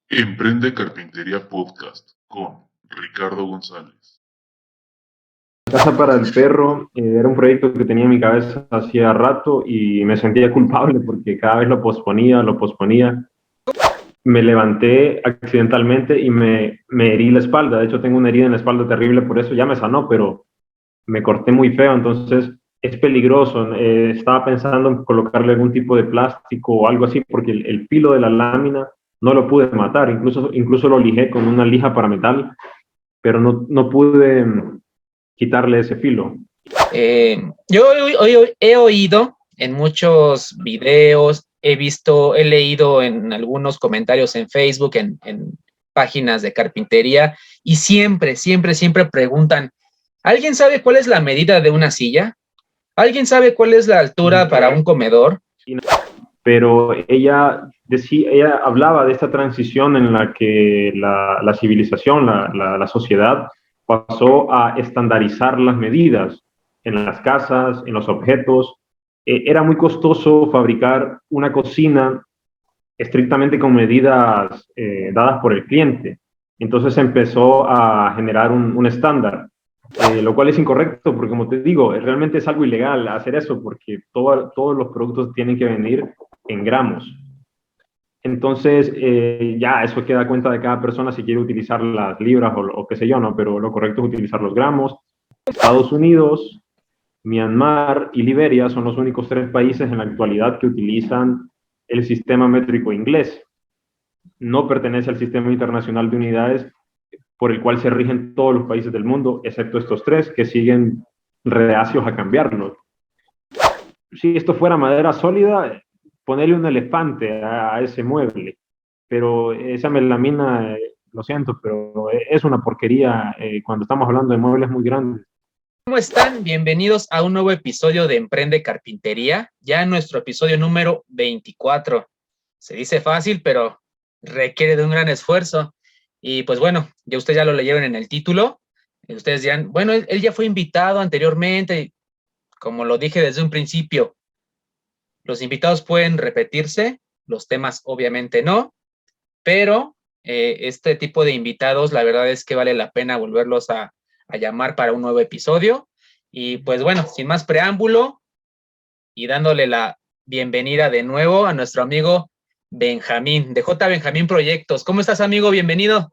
Emprende Carpintería Podcast con Ricardo González. Casa para el perro era un proyecto que tenía en mi cabeza hacía rato y me sentía culpable porque cada vez lo posponía. Me levanté accidentalmente y me herí la espalda. De hecho, tengo una herida en la espalda terrible, por eso ya me sanó, pero me corté muy feo, entonces es peligroso. Estaba pensando en colocarle algún tipo de plástico o algo así porque el filo de la lámina no lo pude matar. Incluso lo lijé con una lija para metal, pero no pude quitarle ese filo. Yo he oído en muchos videos, he leído en algunos comentarios en Facebook, en páginas de carpintería, y siempre preguntan, ¿alguien sabe cuál es la medida de una silla? ¿Alguien sabe cuál es la altura para un comedor? Pero ella hablaba de esta transición en la que la civilización, la sociedad, pasó a estandarizar las medidas en las casas, en los objetos. Era muy costoso fabricar una cocina estrictamente con medidas dadas por el cliente. Entonces empezó a generar un estándar, lo cual es incorrecto, porque como te digo, realmente es algo ilegal hacer eso, porque todos los productos tienen que venir en gramos. Entonces, ya eso queda a cuenta de cada persona si quiere utilizar las libras o qué sé yo, ¿no? Pero lo correcto es utilizar los gramos. Estados Unidos, Myanmar y Liberia son los únicos tres países en la actualidad que utilizan el sistema métrico inglés. No pertenece al sistema internacional de unidades por el cual se rigen todos los países del mundo, excepto estos tres que siguen reacios a cambiarlo. Si esto fuera madera sólida, ponerle un elefante a ese mueble, pero esa melamina, lo siento, pero es una porquería cuando estamos hablando de muebles muy grandes. ¿Cómo están? Bienvenidos a un nuevo episodio de Emprende Carpintería, ya en nuestro episodio número 24. Se dice fácil, pero requiere de un gran esfuerzo. Y pues bueno, ya ustedes ya lo leyeron en el título. Ustedes ya, bueno, él ya fue invitado anteriormente, como lo dije desde un principio, los invitados pueden repetirse, los temas obviamente no, pero este tipo de invitados, la verdad es que vale la pena volverlos a llamar para un nuevo episodio. Y pues bueno, sin más preámbulo y dándole la bienvenida de nuevo a nuestro amigo Benjamín, de J. Benjamín Proyectos. ¿Cómo estás, amigo? Bienvenido.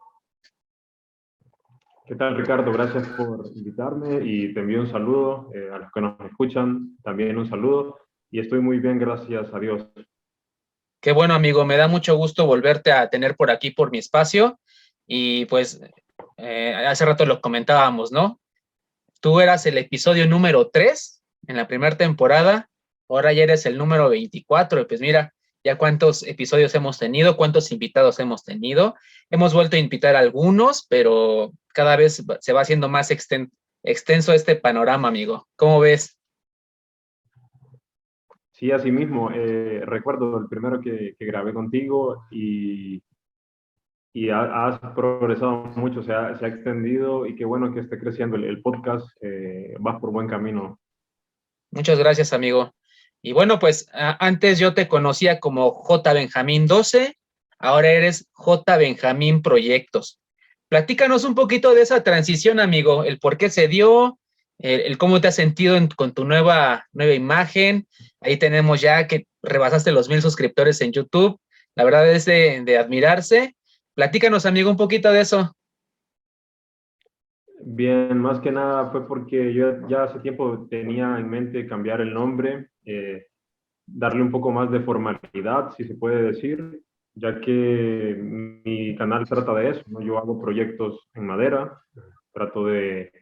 ¿Qué tal, Ricardo? Gracias por invitarme y te envío un saludo a los que nos escuchan, también un saludo y estoy muy bien, gracias a Dios. Qué bueno, amigo, me da mucho gusto volverte a tener por aquí, por mi espacio. Y pues hace rato lo comentábamos, ¿no? Tú eras el episodio número 3 en la primera temporada, ahora ya eres el número 24, y pues mira, ya cuántos episodios hemos tenido, cuántos invitados hemos tenido. Hemos vuelto a invitar a algunos, pero cada vez se va haciendo más extenso este panorama, amigo. ¿Cómo ves? Sí, así mismo, recuerdo el primero que grabé contigo y has progresado mucho, se ha extendido y qué bueno que esté creciendo el podcast, vas por buen camino. Muchas gracias, amigo. Y bueno, pues antes yo te conocía como J. Benjamín 12, ahora eres J. Benjamín Proyectos. Platícanos un poquito de esa transición, amigo, el por qué se dio, el cómo te has sentido con tu nueva imagen. Ahí tenemos ya que rebasaste los 1,000 suscriptores en YouTube. La verdad es de admirarse. Platícanos, amigo, un poquito de eso. Bien, más que nada fue porque yo ya hace tiempo tenía en mente cambiar el nombre, darle un poco más de formalidad, si se puede decir, ya que mi canal trata de eso, ¿no? Yo hago proyectos en madera, trato de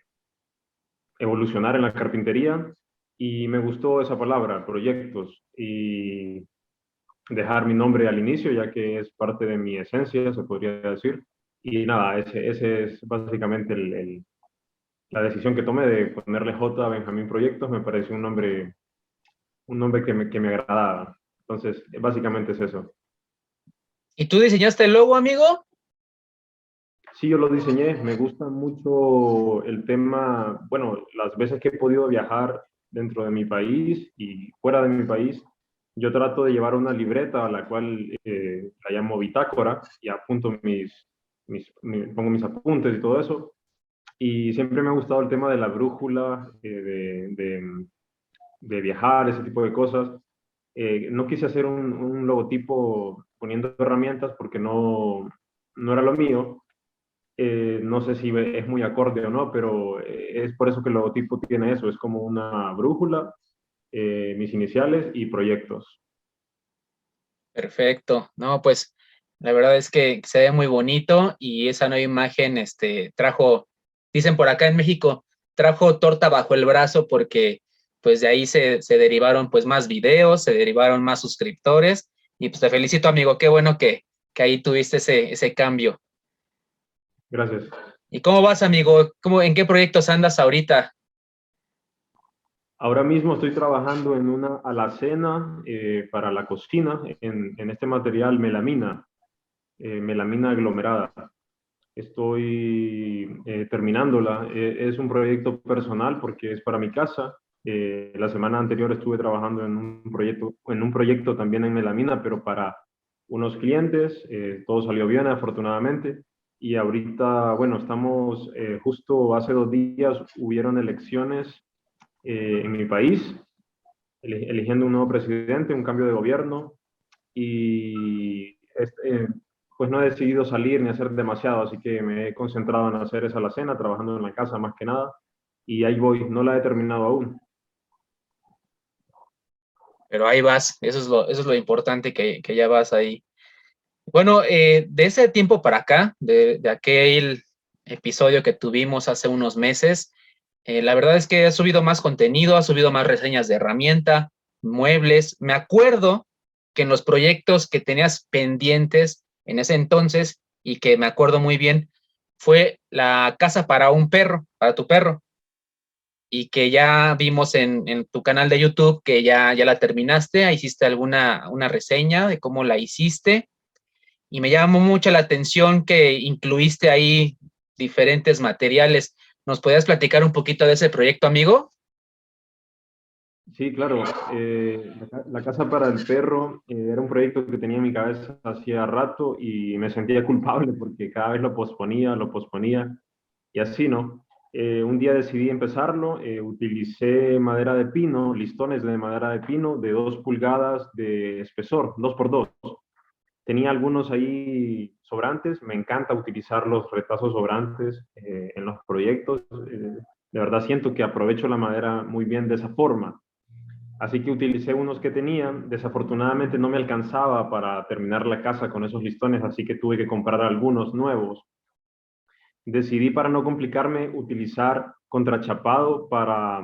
evolucionar en la carpintería y me gustó esa palabra, proyectos, y dejar mi nombre al inicio, ya que es parte de mi esencia, se podría decir. Y nada, ese es básicamente la decisión que tomé de ponerle J a Benjamín Proyectos. Me pareció un nombre que me agradaba. Entonces, básicamente es eso. ¿Y tú diseñaste el logo, amigo? Sí, yo lo diseñé, me gusta mucho el tema, bueno, las veces que he podido viajar dentro de mi país y fuera de mi país, yo trato de llevar una libreta a la cual la llamo bitácora y apunto pongo mis apuntes y todo eso. Y siempre me ha gustado el tema de la brújula, de viajar, ese tipo de cosas. No quise hacer un logotipo poniendo herramientas porque no era lo mío. No sé si es muy acorde o no, pero es por eso que el logotipo tiene eso. Es como una brújula, mis iniciales y proyectos. Perfecto. No, pues la verdad es que se ve muy bonito y esa nueva imagen trajo, dicen por acá en México, trajo torta bajo el brazo porque pues de ahí se derivaron pues más videos, se derivaron más suscriptores y pues te felicito, amigo, qué bueno que ahí tuviste ese cambio. Gracias. ¿Y cómo vas, amigo? ¿En qué proyectos andas ahorita? Ahora mismo estoy trabajando en una alacena para la cocina en este material melamina, melamina aglomerada. Estoy terminándola. Es un proyecto personal porque es para mi casa. La semana anterior estuve trabajando en un proyecto también en melamina, pero para unos clientes. Todo salió bien, afortunadamente. Y ahorita, bueno, estamos justo hace 2 días hubieron elecciones en mi país, eligiendo un nuevo presidente, un cambio de gobierno. Y pues no he decidido salir ni hacer demasiado, así que me he concentrado en hacer esa alacena, trabajando en la casa más que nada, y ahí voy, no la he terminado aún. Pero ahí vas, eso es lo importante que ya vas ahí. Bueno, de ese tiempo para acá, de aquel episodio que tuvimos hace unos meses, la verdad es que ha subido más contenido, ha subido más reseñas de herramienta, muebles. Me acuerdo que en los proyectos que tenías pendientes en ese entonces y que me acuerdo muy bien, fue la casa para un perro, para tu perro, y que ya vimos en tu canal de YouTube que ya la terminaste, hiciste una reseña de cómo la hiciste y me llamó mucho la atención que incluiste ahí diferentes materiales. ¿Nos podías platicar un poquito de ese proyecto, amigo? Sí, claro. La casa para el perro era un proyecto que tenía en mi cabeza hacía rato y me sentía culpable porque cada vez lo posponía y así, ¿no? Un día decidí empezarlo, utilicé madera de pino, listones de madera de pino de 2 pulgadas de espesor, 2 por 2. Tenía algunos ahí sobrantes, me encanta utilizar los retazos sobrantes en los proyectos. De verdad siento que aprovecho la madera muy bien de esa forma. Así que utilicé unos que tenía. Desafortunadamente no me alcanzaba para terminar la casa con esos listones, así que tuve que comprar algunos nuevos. Decidí, para no complicarme, utilizar contrachapado para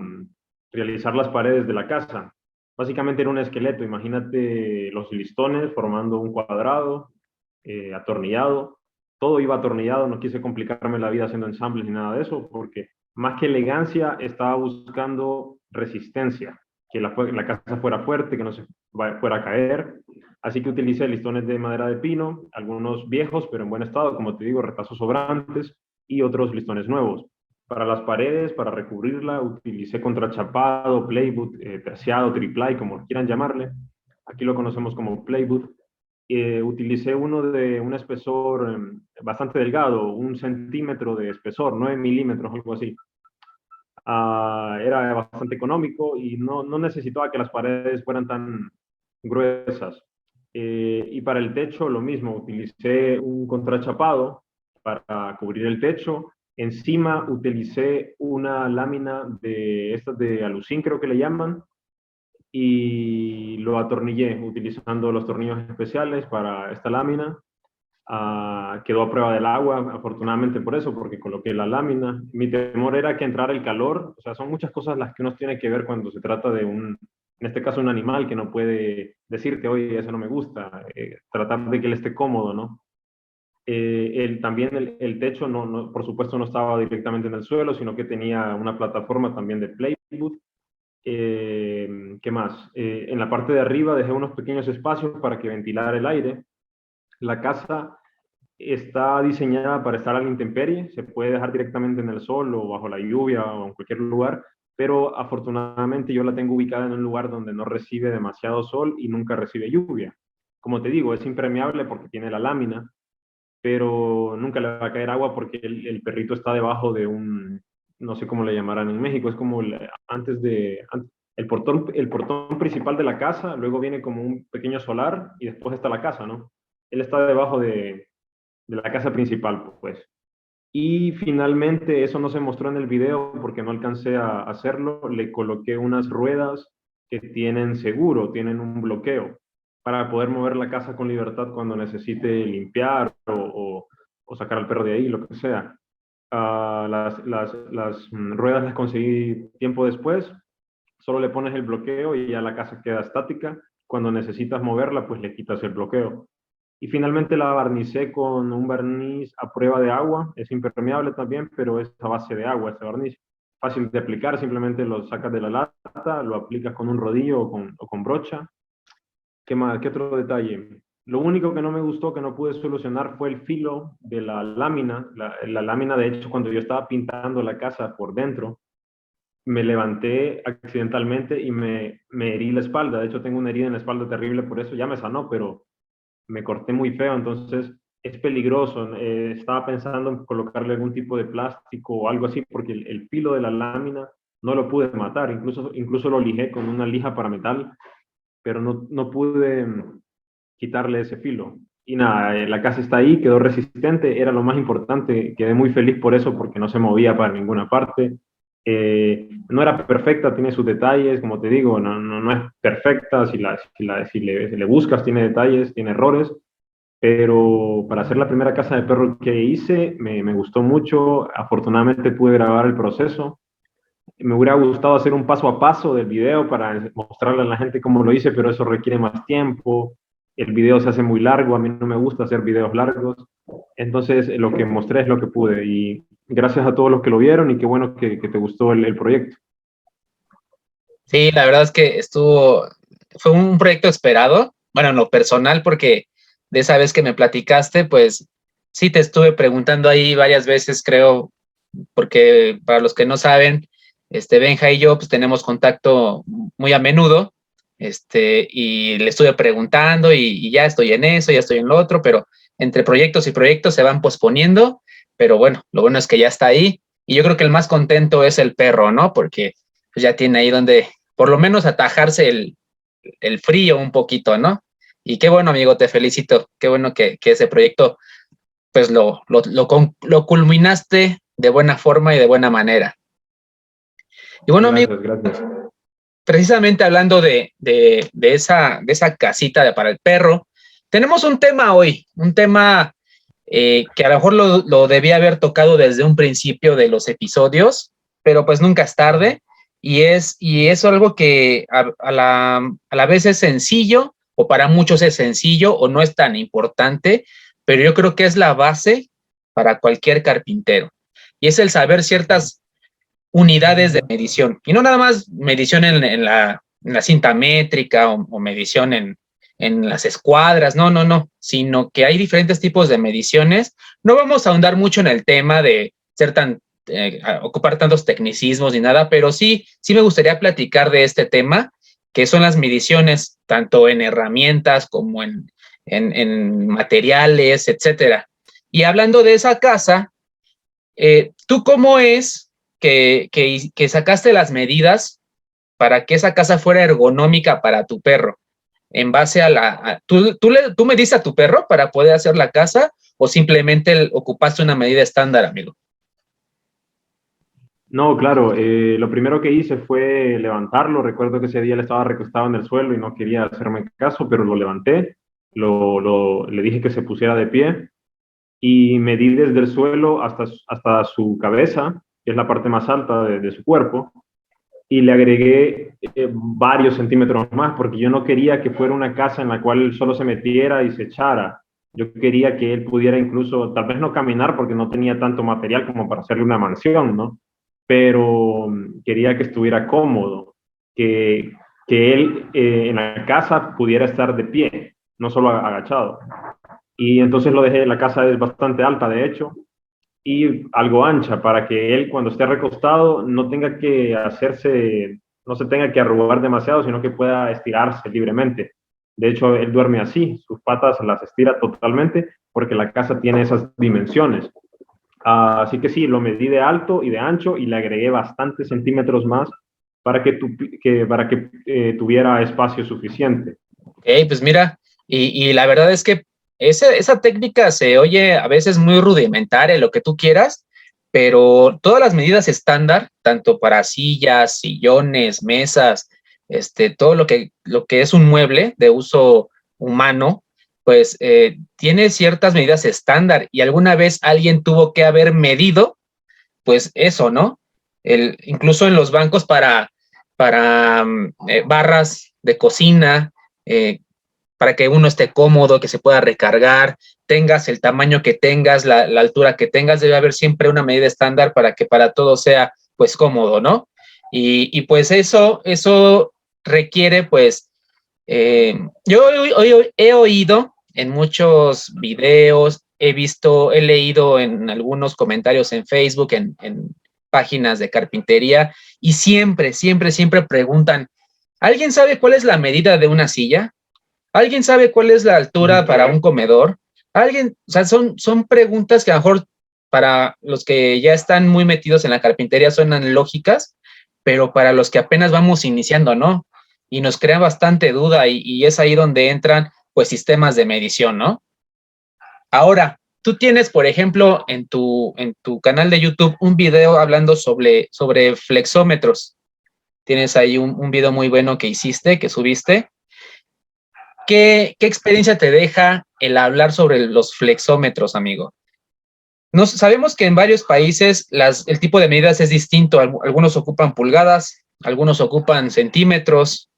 realizar las paredes de la casa. Básicamente era un esqueleto. Imagínate los listones formando un cuadrado atornillado. Todo iba atornillado. No quise complicarme la vida haciendo ensambles ni nada de eso, porque más que elegancia estaba buscando resistencia, que la casa fuera fuerte, que no se fuera a caer. Así que utilicé listones de madera de pino, algunos viejos pero en buen estado, como te digo, retazos sobrantes, y otros listones nuevos. Para las paredes, para recubrirla, utilicé contrachapado, plywood, terciado, triplay, como quieran llamarle. Aquí lo conocemos como plywood. Utilicé uno de un espesor bastante delgado, 1 centímetro de espesor, 9 milímetros, algo así. Era bastante económico y no necesitaba que las paredes fueran tan gruesas. Y para el techo lo mismo, utilicé un contrachapado para cubrir el techo. Encima utilicé una lámina de estas de alucín, creo que le llaman, y lo atornillé utilizando los tornillos especiales para esta lámina. Quedó a prueba del agua, afortunadamente por eso, porque coloqué la lámina. Mi temor era que entrara el calor. O sea, son muchas cosas las que uno tiene que ver cuando se trata de en este caso, un animal que no puede decirte, oye, eso no me gusta. Tratar de que él esté cómodo, ¿no? También el techo, por supuesto, no estaba directamente en el suelo, sino que tenía una plataforma también de plywood. ¿Qué más? En la parte de arriba dejé unos pequeños espacios para que ventilara el aire. La casa está diseñada para estar a la intemperie, se puede dejar directamente en el sol o bajo la lluvia o en cualquier lugar, pero afortunadamente yo la tengo ubicada en un lugar donde no recibe demasiado sol y nunca recibe lluvia. Como te digo, es impermeable porque tiene la lámina, pero nunca le va a caer agua porque el perrito está debajo de un, no sé cómo le llamarán en México, es como el portón principal de la casa, luego viene como un pequeño solar y después está la casa, ¿no? Él está debajo de la casa principal, pues. Y finalmente, eso no se mostró en el video porque no alcancé a hacerlo, le coloqué unas ruedas que tienen seguro, tienen un bloqueo, para poder mover la casa con libertad cuando necesite limpiar o sacar al perro de ahí, lo que sea. Las ruedas las conseguí tiempo después, solo le pones el bloqueo y ya la casa queda estática. Cuando necesitas moverla, pues le quitas el bloqueo. Y finalmente la barnicé con un barniz a prueba de agua. Es impermeable también, pero es a base de agua este barniz. Fácil de aplicar, simplemente lo sacas de la lata, lo aplicas con un rodillo o con brocha. ¿Qué más? ¿Qué otro detalle? Lo único que no me gustó, que no pude solucionar, fue el filo de la lámina. La lámina, de hecho, cuando yo estaba pintando la casa por dentro, me levanté accidentalmente y me herí la espalda. De hecho, tengo una herida en la espalda terrible, por eso ya me sanó, pero me corté muy feo, entonces es peligroso. Estaba pensando en colocarle algún tipo de plástico o algo así, porque el filo de la lámina no lo pude matar, incluso lo lijé con una lija para metal, pero no pude quitarle ese filo. Y nada, la casa está ahí, quedó resistente, era lo más importante, quedé muy feliz por eso, porque no se movía para ninguna parte. No era perfecta, tiene sus detalles, como te digo, no es perfecta, si le buscas tiene detalles, tiene errores, pero para hacer la primera casa de perro que hice, me gustó mucho, afortunadamente pude grabar el proceso. Me hubiera gustado hacer un paso a paso del video para mostrarle a la gente cómo lo hice, pero eso requiere más tiempo. El video se hace muy largo, a mí no me gusta hacer videos largos. Entonces, lo que mostré es lo que pude. Y gracias a todos los que lo vieron y qué bueno que te gustó el proyecto. Sí, la verdad es que fue un proyecto esperado, bueno, en lo personal, porque de esa vez que me platicaste, pues sí te estuve preguntando ahí varias veces, creo, porque para los que no saben, Benja y yo pues tenemos contacto muy a menudo, y le estuve preguntando y ya estoy en eso, ya estoy en lo otro, pero entre proyectos y proyectos se van posponiendo, pero bueno, lo bueno es que ya está ahí y yo creo que el más contento es el perro, ¿no? Porque pues ya tiene ahí donde por lo menos atajarse el frío un poquito, ¿no? Y qué bueno, amigo, te felicito, qué bueno que ese proyecto pues lo culminaste de buena forma y de buena manera. Y bueno, amigo, Gracias, gracias. precisamente hablando de esa casita para el perro, tenemos un tema hoy, un tema que a lo mejor lo debía haber tocado desde un principio de los episodios, pero pues nunca es tarde, y es algo que a la vez es sencillo, o para muchos es sencillo, o no es tan importante, pero yo creo que es la base para cualquier carpintero, y es el saber ciertas unidades de medición, y no nada más medición en la cinta métrica o medición en las escuadras, no, sino que hay diferentes tipos de mediciones. No vamos a ahondar mucho en el tema de ser ocupar tantos tecnicismos ni nada, pero sí me gustaría platicar de este tema, que son las mediciones, tanto en herramientas como en materiales, etcétera. Y hablando de esa casa, ¿tú cómo es que sacaste las medidas para que esa casa fuera ergonómica para tu perro? En base ¿tú mediste a tu perro para poder hacer la casa o simplemente ocupaste una medida estándar, amigo? No, claro, lo primero que hice fue levantarlo. Recuerdo que ese día él estaba recostado en el suelo y no quería hacerme caso, pero lo levanté, le dije que se pusiera de pie y medí desde el suelo hasta su cabeza, que es la parte más alta de su cuerpo, y le agregué varios centímetros más, porque yo no quería que fuera una casa en la cual él solo se metiera y se echara. Yo quería que él pudiera incluso, tal vez no caminar, porque no tenía tanto material como para hacerle una mansión, ¿no? Pero quería que estuviera cómodo, que, que él en la casa pudiera estar de pie, no solo agachado. Y entonces lo dejé, la casa es bastante alta, de hecho, y algo ancha para que él cuando esté recostado no tenga que no se tenga que arrugar demasiado, sino que pueda estirarse libremente. De hecho, él duerme así, sus patas las estira totalmente porque la casa tiene esas dimensiones. Así que sí, lo medí de alto y de ancho y le agregué bastantes centímetros más para que tuviera espacio suficiente. Pues mira, y la verdad es que esa técnica se oye a veces muy rudimentaria, lo que tú quieras, pero todas las medidas estándar, tanto para sillas, sillones, mesas, todo lo que es un mueble de uso humano, pues tiene ciertas medidas estándar y alguna vez alguien tuvo que haber medido, pues eso, ¿no? Incluso en los bancos para barras de cocina, eh, para que uno esté cómodo, que se pueda recargar, tengas el tamaño que tengas, la altura que tengas, debe haber siempre una medida estándar para que para todo sea pues cómodo, ¿no? Y pues eso requiere pues, yo he oído en muchos videos, he leído en algunos comentarios en Facebook, en páginas de carpintería, y siempre preguntan, ¿alguien sabe cuál es la medida de una silla? ¿Alguien sabe cuál es la altura para un comedor? ¿Alguien? O sea, son preguntas que a lo mejor para los que ya están muy metidos en la carpintería suenan lógicas, pero para los que apenas vamos iniciando, ¿no? Y nos crean bastante duda y es ahí donde entran pues sistemas de medición, ¿no? Ahora, tú tienes, por ejemplo, en tu canal de YouTube un video hablando sobre flexómetros. Tienes ahí un video muy bueno que hiciste, que subiste. ¿Qué experiencia te deja el hablar sobre los flexómetros, amigo? Sabemos que en varios países el tipo de medidas es distinto. Algunos ocupan pulgadas, algunos ocupan centímetros,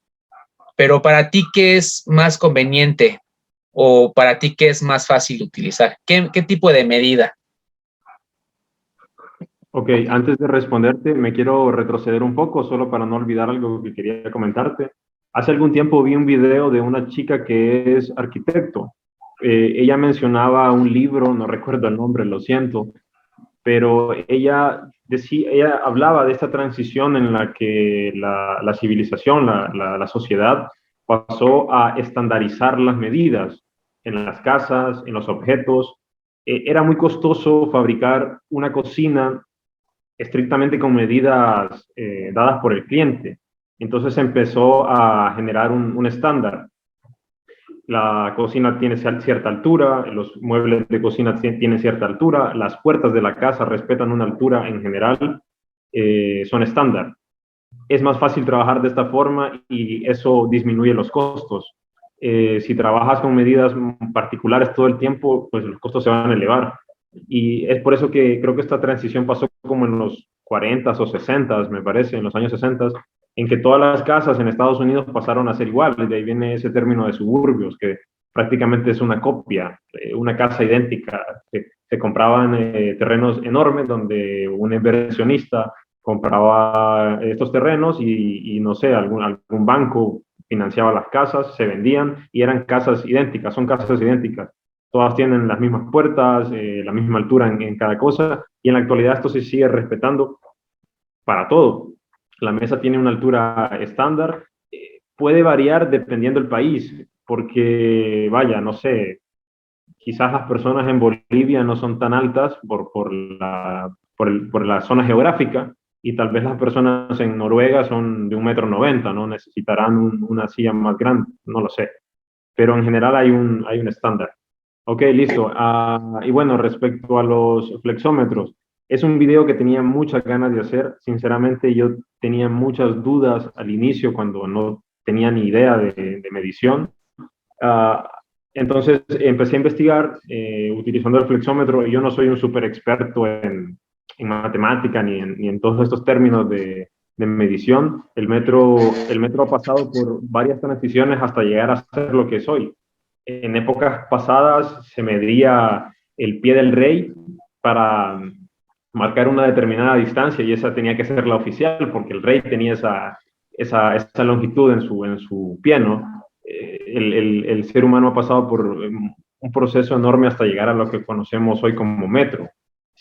pero para ti, ¿qué es más conveniente? ¿O para ti, qué es más fácil utilizar? ¿Qué tipo de medida? Ok, antes de responderte, me quiero retroceder un poco, solo para no olvidar algo que quería comentarte. Hace algún tiempo vi un video de una chica que es arquitecto. Ella mencionaba un libro, no recuerdo el nombre, lo siento, pero ella hablaba de esta transición en la que la civilización, la sociedad, pasó a estandarizar las medidas en las casas, en los objetos. Era muy costoso fabricar una cocina estrictamente con medidas dadas por el cliente. Entonces empezó a generar un estándar. La cocina tiene cierta altura, los muebles de cocina tienen cierta altura, las puertas de la casa respetan una altura en general, son estándar. Es más fácil trabajar de esta forma y eso disminuye los costos. Si trabajas con medidas particulares todo el tiempo, pues los costos se van a elevar. Y es por eso que creo que esta transición pasó como en los 40 o 60, me parece, en los años 60, en que todas las casas en Estados Unidos pasaron a ser iguales. De ahí viene ese término de suburbios, que prácticamente es una copia, una casa idéntica. Se compraban terrenos enormes donde un inversionista compraba estos terrenos y no sé, algún banco financiaba las casas, se vendían y eran casas idénticas, son casas idénticas. Todas tienen las mismas puertas, la misma altura en cada cosa, y en la actualidad esto se sigue respetando para todo. La mesa tiene una altura estándar, puede variar dependiendo del país, porque vaya, no sé, quizás las personas en Bolivia no son tan altas por la zona geográfica, y tal vez las personas en Noruega son de 1,90 m, ¿no? Necesitarán una silla más grande, no lo sé. Pero en general hay un estándar. Ok, listo. Y bueno, respecto a los flexómetros, es un video que tenía muchas ganas de hacer. Sinceramente, yo tenía muchas dudas al inicio cuando no tenía ni idea de medición. Entonces empecé a investigar utilizando el flexómetro, y yo no soy un súper experto en matemática ni en todos estos términos de medición. El metro ha pasado por varias transiciones hasta llegar a ser lo que es hoy. En épocas pasadas se medía el pie del rey para marcar una determinada distancia, y esa tenía que ser la oficial porque el rey tenía esa longitud en su pie, ¿no? El ser humano ha pasado por un proceso enorme hasta llegar a lo que conocemos hoy como metro.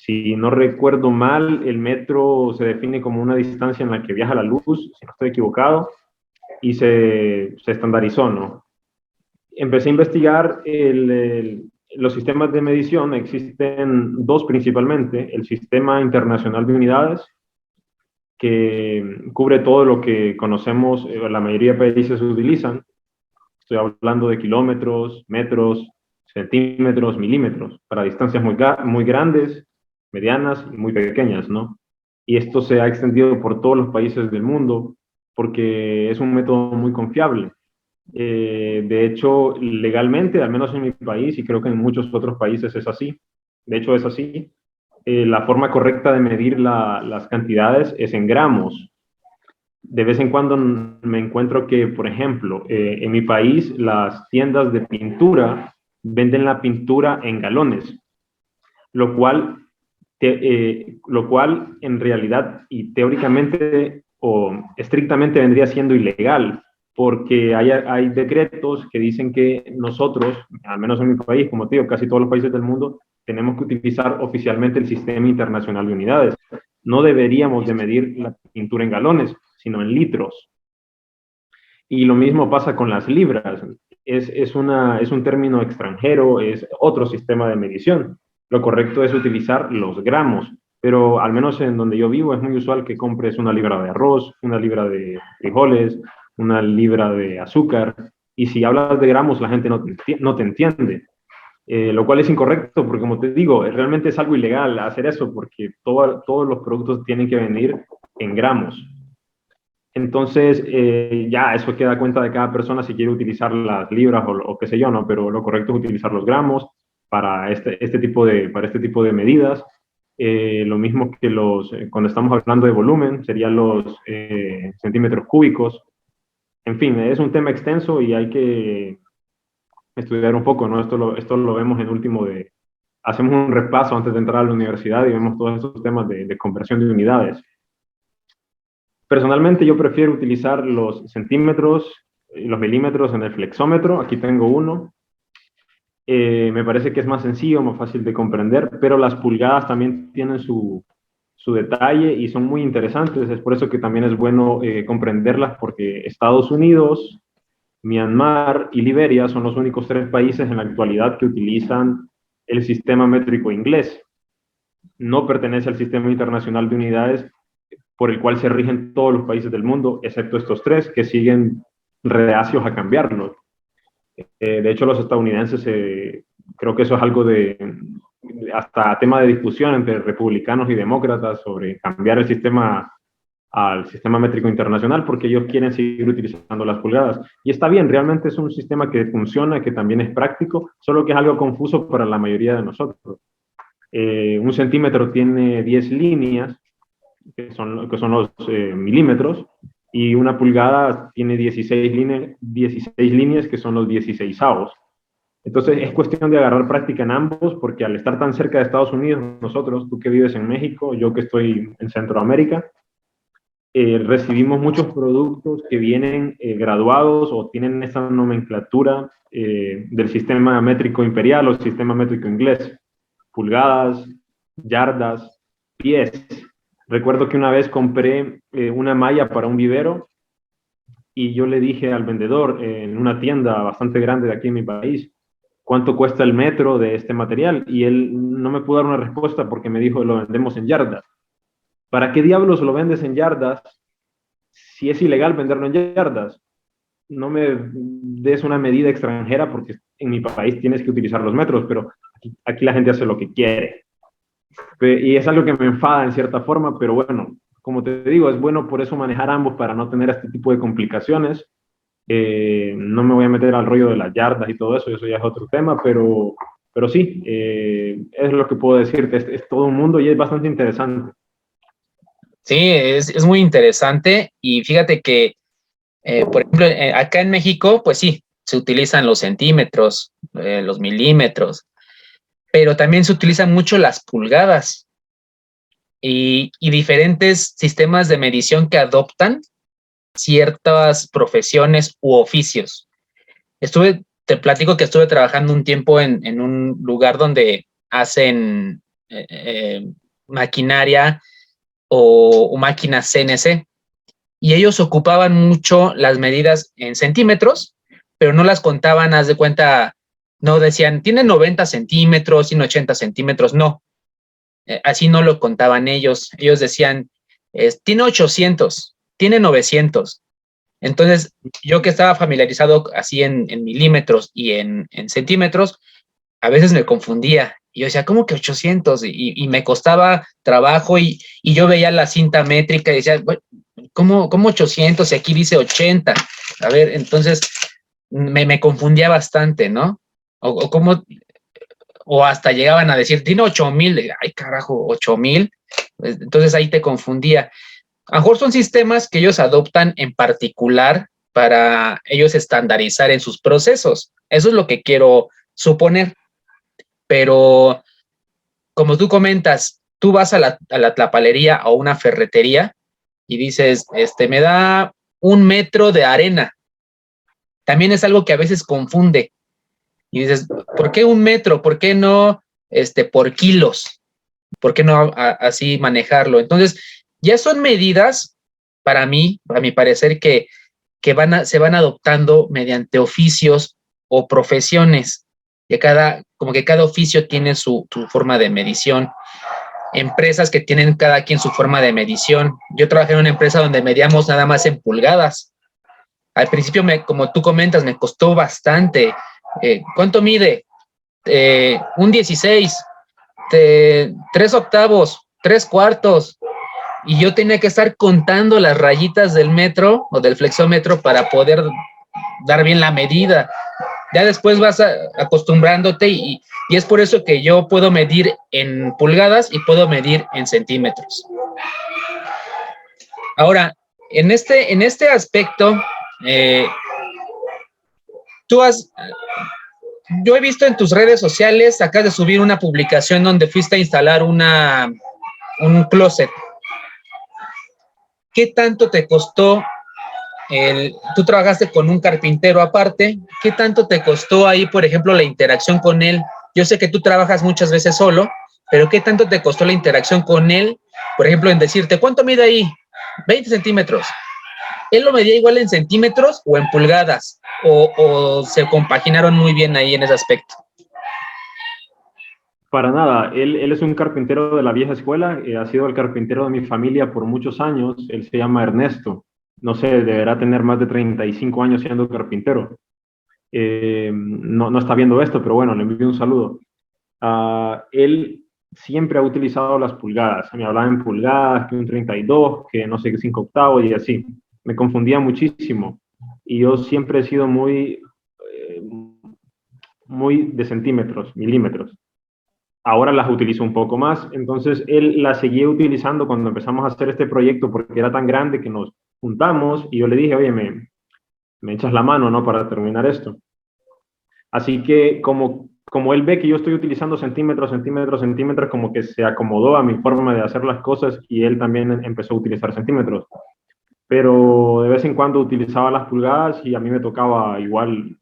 Si no recuerdo mal, el metro se define como una distancia en la que viaja la luz, si no estoy equivocado, y se estandarizó, ¿no? Empecé a investigar los sistemas de medición. Existen dos principalmente: el Sistema Internacional de Unidades, que cubre todo lo que conocemos, la mayoría de países utilizan. Estoy hablando de kilómetros, metros, centímetros, milímetros, para distancias muy grandes, medianas y muy pequeñas, ¿no? Y esto se ha extendido por todos los países del mundo porque es un método muy confiable. De hecho, legalmente, al menos en mi país, y creo que en muchos otros países es así, de hecho es así, la forma correcta de medir las cantidades es en gramos. De vez en cuando me encuentro que, por ejemplo, en mi país las tiendas de pintura venden la pintura en galones, lo cual, lo cual en realidad y teóricamente o estrictamente vendría siendo ilegal, porque hay decretos que dicen que nosotros, al menos en mi país, como te digo, casi todos los países del mundo, tenemos que utilizar oficialmente el Sistema Internacional de Unidades. No deberíamos de medir la pintura en galones, sino en litros. Y lo mismo pasa con las libras. Es un término extranjero, es otro sistema de medición. Lo correcto es utilizar los gramos, pero al menos en donde yo vivo es muy usual que compres una libra de arroz, una libra de frijoles, una libra de azúcar, y si hablas de gramos la gente no te entiende. Lo cual es incorrecto porque, como te digo, realmente es algo ilegal hacer eso porque todos los productos tienen que venir en gramos. Entonces, ya eso queda a cuenta de cada persona si quiere utilizar las libras o qué sé yo, ¿no? Pero lo correcto es utilizar los gramos para este tipo de medidas. Lo mismo que cuando estamos hablando de volumen, serían los centímetros cúbicos. En fin, es un tema extenso y hay que estudiar un poco, ¿no? Esto lo vemos en último hacemos un repaso antes de entrar a la universidad y vemos todos esos temas de conversión de unidades. Personalmente yo prefiero utilizar los centímetros y los milímetros en el flexómetro. Aquí tengo uno. Me parece que es más sencillo, más fácil de comprender, pero las pulgadas también tienen su detalle y son muy interesantes. Es por eso que también es bueno comprenderlas, porque Estados Unidos, Myanmar y Liberia son los únicos 3 países en la actualidad que utilizan el sistema métrico inglés. No pertenece al Sistema Internacional de Unidades, por el cual se rigen todos los países del mundo, excepto estos 3 que siguen reacios a cambiarlo. De hecho, los estadounidenses, creo que eso es algo hasta tema de discusión entre republicanos y demócratas sobre cambiar el sistema al sistema métrico internacional, porque ellos quieren seguir utilizando las pulgadas. Y está bien, realmente es un sistema que funciona, que también es práctico, solo que es algo confuso para la mayoría de nosotros. Un centímetro tiene 10 líneas, que son los milímetros, y una pulgada tiene 16 líneas, que son los 16avos. Entonces es cuestión de agarrar práctica en ambos, porque al estar tan cerca de Estados Unidos, nosotros, tú que vives en México, yo que estoy en Centroamérica, recibimos muchos productos que vienen graduados o tienen esa nomenclatura del sistema métrico imperial o sistema métrico inglés: pulgadas, yardas, pies. Recuerdo que una vez compré una malla para un vivero y yo le dije al vendedor en una tienda bastante grande de aquí en mi país, ¿cuánto cuesta el metro de este material? Y él no me pudo dar una respuesta porque me dijo, lo vendemos en yardas. ¿Para qué diablos lo vendes en yardas si es ilegal venderlo en yardas? No me des una medida extranjera porque en mi país tienes que utilizar los metros, pero aquí la gente hace lo que quiere. Y es algo que me enfada en cierta forma, pero bueno, como te digo, es bueno por eso manejar ambos para no tener este tipo de complicaciones. No me voy a meter al rollo de las yardas y todo eso ya es otro tema, pero sí, es lo que puedo decirte. Es todo un mundo y es bastante interesante. Sí, es muy interesante y fíjate que, por ejemplo, acá en México, pues sí, se utilizan los centímetros, los milímetros, pero también se utilizan mucho las pulgadas y diferentes sistemas de medición que adoptan ciertas profesiones u oficios. Te platico que estuve trabajando un tiempo en un lugar donde hacen maquinaria o máquinas CNC, y ellos ocupaban mucho las medidas en centímetros, pero no las contaban, haz de cuenta, no decían, tiene 90 centímetros, tiene 80 centímetros, no, así no lo contaban ellos. Ellos decían, tiene 800, tiene 900. Entonces, yo que estaba familiarizado así en milímetros y en centímetros, a veces me confundía. Y yo decía, ¿cómo que 800? Y me costaba trabajo y yo veía la cinta métrica y decía, ¿cómo 800? Y aquí dice 80. A ver, entonces me confundía bastante, ¿no? O cómo, o hasta llegaban a decir, tiene 8,000. Ay, carajo, 8,000. Entonces ahí te confundía. A lo mejor son sistemas que ellos adoptan en particular para ellos estandarizar en sus procesos. Eso es lo que quiero suponer. Pero como tú comentas, tú vas a la tlapalería o una ferretería y dices, me da 1 metro de arena. También es algo que a veces confunde. Y dices, ¿por qué 1 metro? ¿Por qué no por kilos? ¿Por qué no así manejarlo? Entonces, ya son medidas, para mí, a mi parecer, que se van adoptando mediante oficios o profesiones. Como que cada oficio tiene su forma de medición. Empresas que tienen cada quien su forma de medición. Yo trabajé en una empresa donde medíamos nada más en pulgadas. Al principio, como tú comentas, me costó bastante. ¿Cuánto mide? Un 16, 3 octavos, 3 cuartos. Y yo tenía que estar contando las rayitas del metro o del flexómetro para poder dar bien la medida. Ya después vas acostumbrándote y es por eso que yo puedo medir en pulgadas y puedo medir en centímetros. Ahora, en este aspecto, yo he visto en tus redes sociales, acabas de subir una publicación donde fuiste a instalar un closet. ¿Qué tanto te costó tú trabajaste con un carpintero aparte? ¿Qué tanto te costó ahí, por ejemplo, la interacción con él? Yo sé que tú trabajas muchas veces solo, pero ¿qué tanto te costó la interacción con él? Por ejemplo, en decirte, ¿cuánto mide ahí? 20 centímetros. ¿Él lo medía igual en centímetros o en pulgadas? ¿O se compaginaron muy bien ahí en ese aspecto? Para nada, él es un carpintero de la vieja escuela, ha sido el carpintero de mi familia por muchos años. Él se llama Ernesto, no sé, deberá tener más de 35 años siendo carpintero. No está viendo esto, pero bueno, le envío un saludo. Él siempre ha utilizado las pulgadas, me hablaba en pulgadas, que un 32, que no sé qué 5 octavos y así. Me confundía muchísimo y yo siempre he sido muy de centímetros, milímetros. Ahora las utilizo un poco más, entonces él las seguía utilizando cuando empezamos a hacer este proyecto porque era tan grande que nos juntamos y yo le dije, oye, me echas la mano, ¿no? Para terminar esto. Así que como él ve que yo estoy utilizando centímetros, como que se acomodó a mi forma de hacer las cosas y él también empezó a utilizar centímetros. Pero de vez en cuando utilizaba las pulgadas y a mí me tocaba igual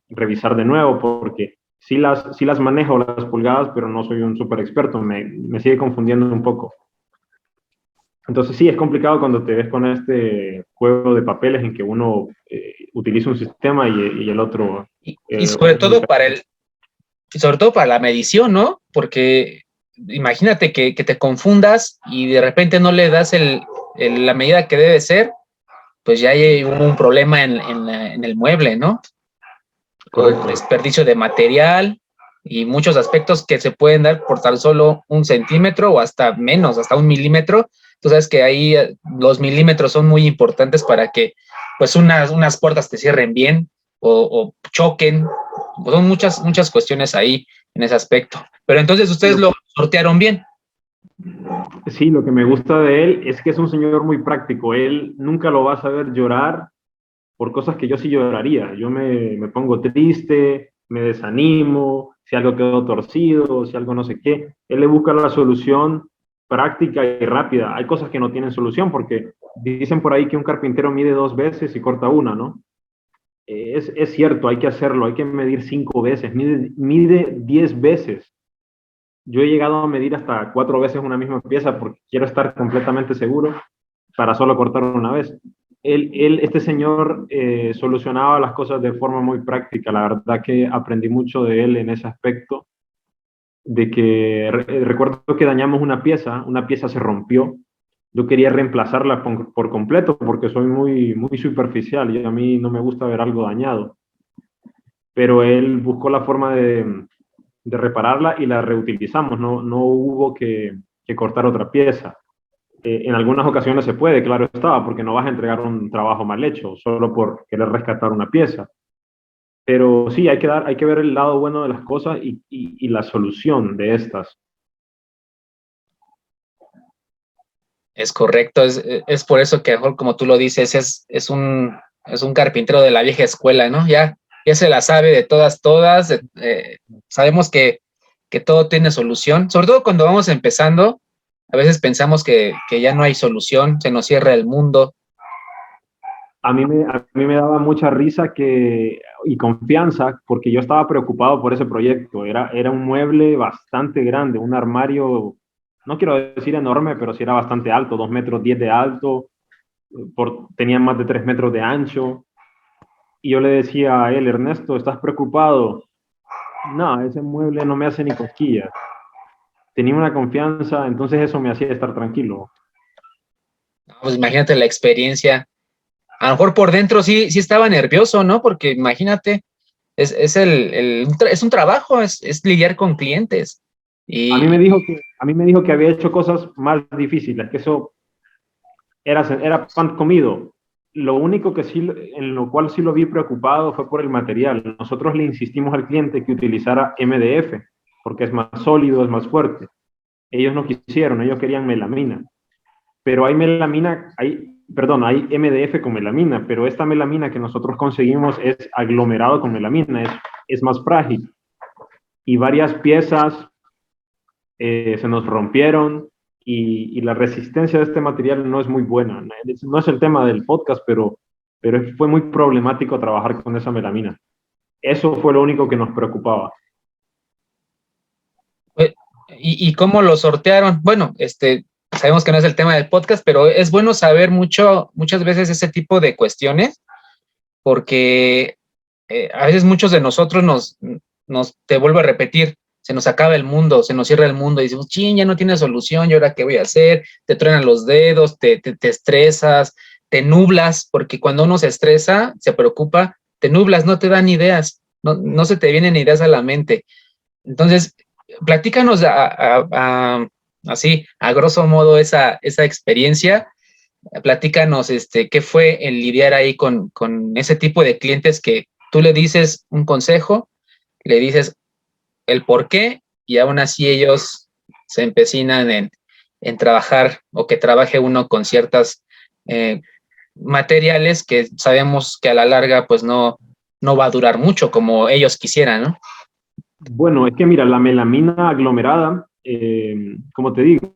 revisar de nuevo porque sí las manejo las pulgadas, pero no soy un súper experto, me sigue confundiendo un poco. Entonces sí, es complicado cuando te ves con este juego de papeles en que uno utiliza un sistema y el otro... Y sobre todo para la medición, ¿no? Porque imagínate que te confundas y de repente no le das la medida que debe ser, pues ya hay un problema en el mueble, ¿no? Correcto. O desperdicio de material y muchos aspectos que se pueden dar por tan solo 1 centímetro o hasta menos, hasta 1 milímetro. Tú sabes que ahí los milímetros son muy importantes para que pues unas puertas te cierren bien o choquen. Son muchas cuestiones ahí en ese aspecto. Pero entonces ustedes lo sortearon bien. Sí, lo que me gusta de él es que es un señor muy práctico. Él nunca lo vas a ver llorar por cosas que yo sí lloraría. Yo me pongo triste, me desanimo, si algo quedó torcido, si algo no sé qué. Él le busca la solución práctica y rápida. Hay cosas que no tienen solución porque dicen por ahí que un carpintero mide 2 veces y corta una, ¿no? Es cierto, hay que hacerlo, hay que medir 5 veces, mide 10 veces. Yo he llegado a medir hasta 4 veces una misma pieza porque quiero estar completamente seguro para solo cortar una vez. Este señor solucionaba las cosas de forma muy práctica. La verdad que aprendí mucho de él en ese aspecto, de que recuerdo que dañamos una pieza se rompió. Yo quería reemplazarla por completo porque soy muy superficial y a mí no me gusta ver algo dañado. Pero él buscó la forma de repararla y la reutilizamos, no hubo que cortar otra pieza. En algunas ocasiones se puede, claro estaba, porque no vas a entregar un trabajo mal hecho solo por querer rescatar una pieza. Pero sí, hay que ver el lado bueno de las cosas y la solución de estas. Es correcto, es por eso que, mejor como tú lo dices, es un carpintero de la vieja escuela, ¿no? Ya se la sabe de todas. Sabemos que todo tiene solución, sobre todo cuando vamos empezando. A veces pensamos que ya no hay solución, se nos cierra el mundo. A mí me daba mucha risa y confianza porque yo estaba preocupado por ese proyecto. Era un mueble bastante grande, un armario, no quiero decir enorme, pero sí era bastante alto, 2,10 metros de alto, tenía más de 3 metros de ancho. Y yo le decía a él, Ernesto, ¿estás preocupado? No, ese mueble no me hace ni cosquillas. Tenía una confianza, entonces eso me hacía estar tranquilo. Pues imagínate la experiencia. A lo mejor por dentro sí estaba nervioso, ¿no? Porque imagínate, es un trabajo, es lidiar con clientes. Y A mí me dijo que había hecho cosas más difíciles, que eso era pan comido. Lo único que sí, en lo cual sí lo vi preocupado fue por el material. Nosotros le insistimos al cliente que utilizara MDF, porque es más sólido, es más fuerte. Ellos no quisieron, ellos querían melamina. Pero hay MDF con melamina, pero esta melamina que nosotros conseguimos es aglomerado con melamina, es más frágil. Y varias piezas se nos rompieron y la resistencia de este material no es muy buena. No es el tema del podcast, pero fue muy problemático trabajar con esa melamina. Eso fue lo único que nos preocupaba. ¿Y cómo lo sortearon? Bueno, sabemos que no es el tema del podcast, pero es bueno saber muchas veces ese tipo de cuestiones, porque a veces muchos de nosotros te vuelvo a repetir, se nos acaba el mundo, se nos cierra el mundo y decimos, ching, ya no tiene solución, ¿y ahora qué voy a hacer? Te truenan los dedos, te estresas, te nublas, porque cuando uno se estresa, se preocupa, te nublas, no te dan ideas, no se te vienen ideas a la mente. Entonces, platícanos así, a grosso modo, esa experiencia. Platícanos, qué fue el lidiar ahí con ese tipo de clientes que tú le dices un consejo, le dices el por qué, y aún así ellos se empecinan en trabajar o que trabaje uno con ciertas materiales que sabemos que a la larga pues no va a durar mucho como ellos quisieran, ¿no? Bueno, es que mira, la melamina aglomerada, como te digo,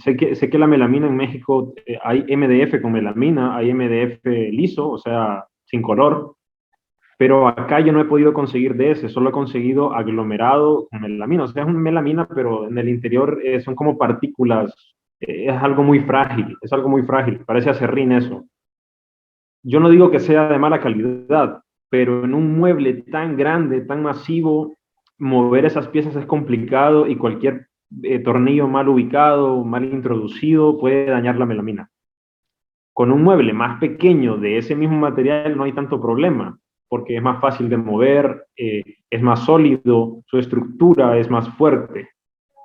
sé que la melamina en México hay MDF con melamina, hay MDF liso, o sea, sin color, pero acá yo no he podido conseguir de ese, solo he conseguido aglomerado con melamina, o sea, es una melamina, pero en el interior son como partículas, es algo muy frágil, parece acerrín eso. Yo no digo que sea de mala calidad, pero en un mueble tan grande, tan masivo, mover esas piezas es complicado y cualquier tornillo mal ubicado, mal introducido puede dañar la melamina. Con un mueble más pequeño de ese mismo material no hay tanto problema, porque es más fácil de mover, es más sólido, su estructura es más fuerte.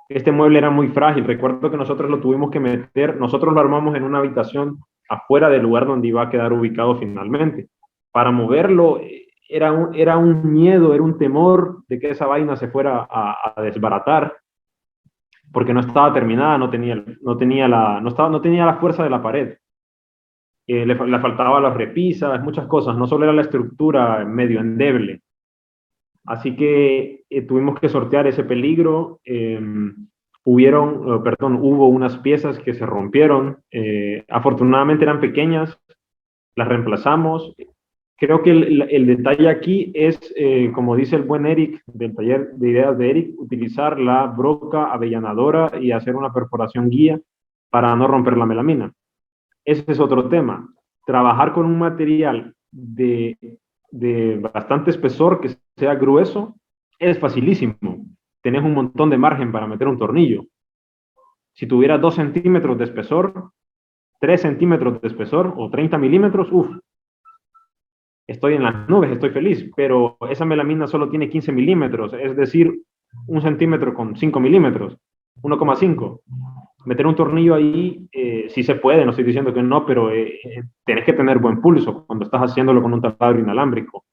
Este mueble era muy frágil, recuerdo que nosotros lo tuvimos que meter, nosotros lo armamos en una habitación afuera del lugar donde iba a quedar ubicado finalmente. Para moverlo era un miedo, era un temor de que esa vaina se fuera a desbaratar, porque no estaba terminada, no tenía la fuerza de la pared. Le faltaba las repisas, muchas cosas, no solo era la estructura medio endeble. Así que tuvimos que sortear ese peligro. Hubo unas piezas que se rompieron. Afortunadamente eran pequeñas, las reemplazamos Creo que el detalle aquí es, como dice el buen Eric, del taller de ideas de Eric, utilizar la broca avellanadora y hacer una perforación guía para no romper la melamina. Ese es otro tema. Trabajar con un material de bastante espesor, que sea grueso, es facilísimo. Tenés un montón de margen para meter un tornillo. Si tuviera 2 centímetros de espesor, 3 centímetros de espesor o 30 milímetros, estoy en las nubes, estoy feliz, pero esa melamina solo tiene 15 milímetros, es decir, 1 centímetro con 5 milímetros, 1,5. Meter un tornillo ahí, sí se puede, no estoy diciendo que no, pero tenés que tener buen pulso cuando estás haciéndolo con un taladro inalámbrico,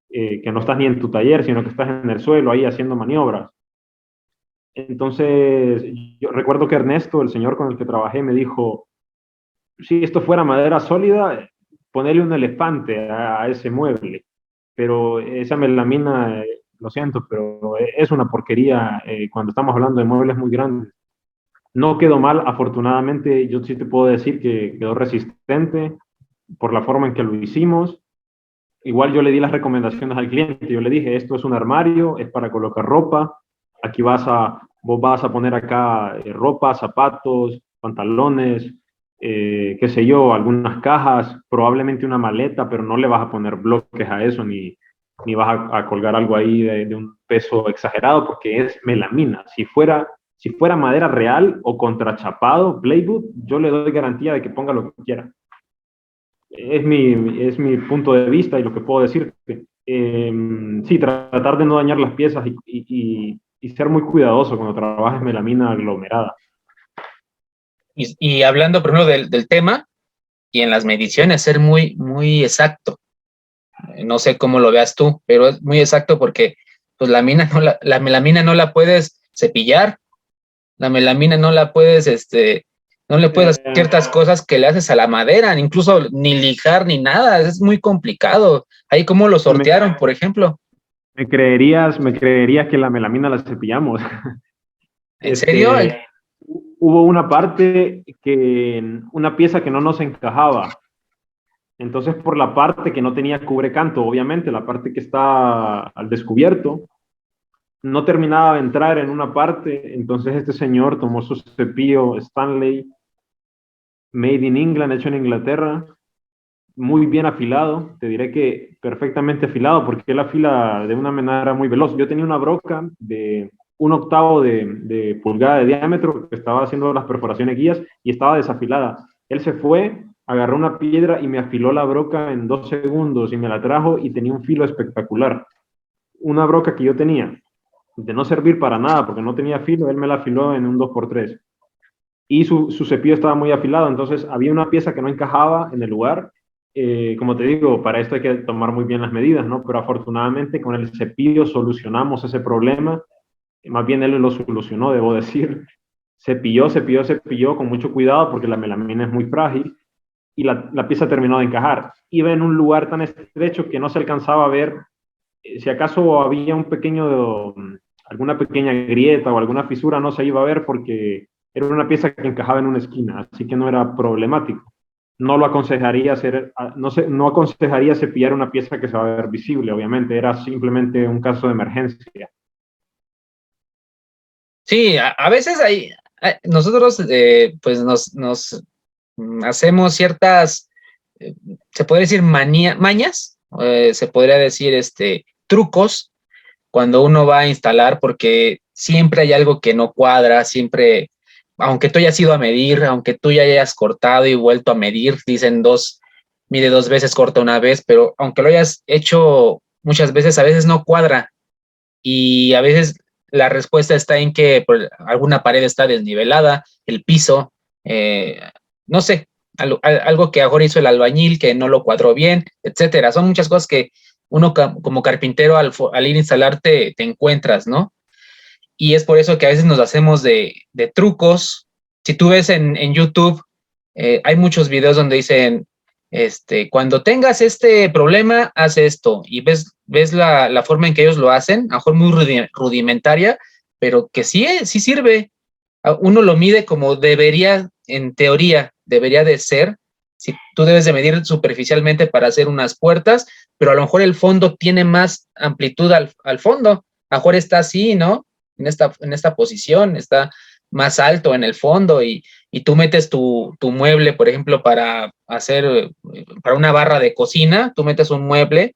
que no estás ni en tu taller, sino que estás en el suelo ahí haciendo maniobras. Entonces, yo recuerdo que Ernesto, el señor con el que trabajé, me dijo, si esto fuera madera sólida, ponerle un elefante a ese mueble, pero esa melamina, lo siento, pero es una porquería cuando estamos hablando de muebles muy grandes. No quedó mal, afortunadamente, yo sí te puedo decir que quedó resistente por la forma en que lo hicimos. Igual yo le di las recomendaciones al cliente, yo le dije, esto es un armario, es para colocar ropa, aquí vos vas a poner acá ropa, zapatos, pantalones, qué sé yo, algunas cajas, probablemente una maleta, pero no le vas a poner bloques a eso, ni vas a colgar algo ahí de un peso exagerado, porque es melamina. Si fuera madera real o contrachapado, plywood, yo le doy garantía de que ponga lo que quiera. Es mi punto de vista y lo que puedo decirte. Sí, tratar de no dañar las piezas y ser muy cuidadoso cuando trabajes melamina aglomerada. Y hablando, por ejemplo, del tema y en las mediciones, ser muy, muy exacto. No sé cómo lo veas tú, pero es muy exacto porque pues la melamina no la puedes cepillar, la melamina no la puedes, no le puedes hacer ciertas cosas que le haces a la madera, incluso ni lijar ni nada, es muy complicado. Ahí cómo lo sortearon, por ejemplo. ¿Me creerías que la melamina la cepillamos? ¿En serio? Hubo una pieza que no nos encajaba. Entonces, por la parte que no tenía cubrecanto, obviamente, la parte que está al descubierto, no terminaba de entrar en una parte. Entonces, este señor tomó su cepillo Stanley, made in England, hecho en Inglaterra, muy bien afilado. Te diré que perfectamente afilado, porque él afila de una manera muy veloz. Yo tenía una broca de 1/8 de pulgada de diámetro que estaba haciendo las perforaciones guías y estaba desafilada. Él se fue, agarró una piedra y me afiló la broca en 2 segundos y me la trajo y tenía un filo espectacular. Una broca que yo tenía de no servir para nada porque no tenía filo, él me la afiló en un 2x3. Y su cepillo estaba muy afilado, entonces había una pieza que no encajaba en el lugar. Como te digo, para esto hay que tomar muy bien las medidas, ¿no? Pero afortunadamente con el cepillo solucionamos ese problema. Más bien él lo solucionó, debo decir. Cepilló con mucho cuidado porque la melamina es muy frágil y la pieza terminó de encajar. Iba en un lugar tan estrecho que no se alcanzaba a ver si acaso había alguna pequeña grieta o alguna fisura, no se iba a ver porque era una pieza que encajaba en una esquina, así que no era problemático. No lo aconsejaría no aconsejaría cepillar una pieza que se va a ver visible, obviamente, era simplemente un caso de emergencia. Sí, a veces nosotros pues nos hacemos ciertas, se podría decir mañas, se podría decir trucos cuando uno va a instalar, porque siempre hay algo que no cuadra, siempre, aunque tú hayas ido a medir, aunque tú ya hayas cortado y vuelto a medir, dicen mide 2 veces, corta una vez, pero aunque lo hayas hecho muchas veces, a veces no cuadra. Y a veces la respuesta está en que alguna pared está desnivelada, el piso, no sé, algo que ahora hizo el albañil que no lo cuadró bien, etcétera. Son muchas cosas que uno como carpintero al ir a instalarte te encuentras, ¿no? Y es por eso que a veces nos hacemos de trucos. Si tú ves en YouTube, hay muchos videos donde dicen, cuando tengas este problema, haz esto. Y ves la forma en que ellos lo hacen, a lo mejor muy rudimentaria, pero que sí sirve. Uno lo mide como debería, en teoría, debería de ser, Si tú debes de medir superficialmente para hacer unas puertas, pero a lo mejor el fondo tiene más amplitud al fondo. A lo mejor está así, ¿no? En esta posición, está más alto en el fondo y tú metes tu mueble, por ejemplo, para una barra de cocina, tú metes un mueble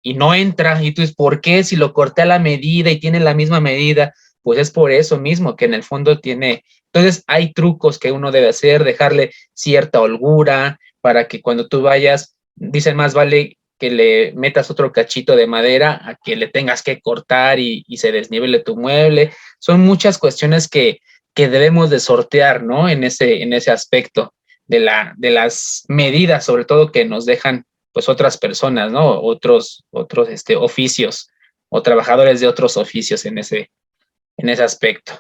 y no entra, y tú dices, ¿por qué? Si lo corté a la medida y tiene la misma medida, pues es por eso mismo, que en el fondo tiene. Entonces hay trucos que uno debe hacer, dejarle cierta holgura para que cuando tú vayas, dicen más vale que le metas otro cachito de madera a que le tengas que cortar y se desnivele tu mueble. Son muchas cuestiones que debemos de sortear, ¿no? En ese aspecto de las medidas, sobre todo que nos dejan pues otras personas, ¿no? Otros oficios o trabajadores de otros oficios en ese aspecto.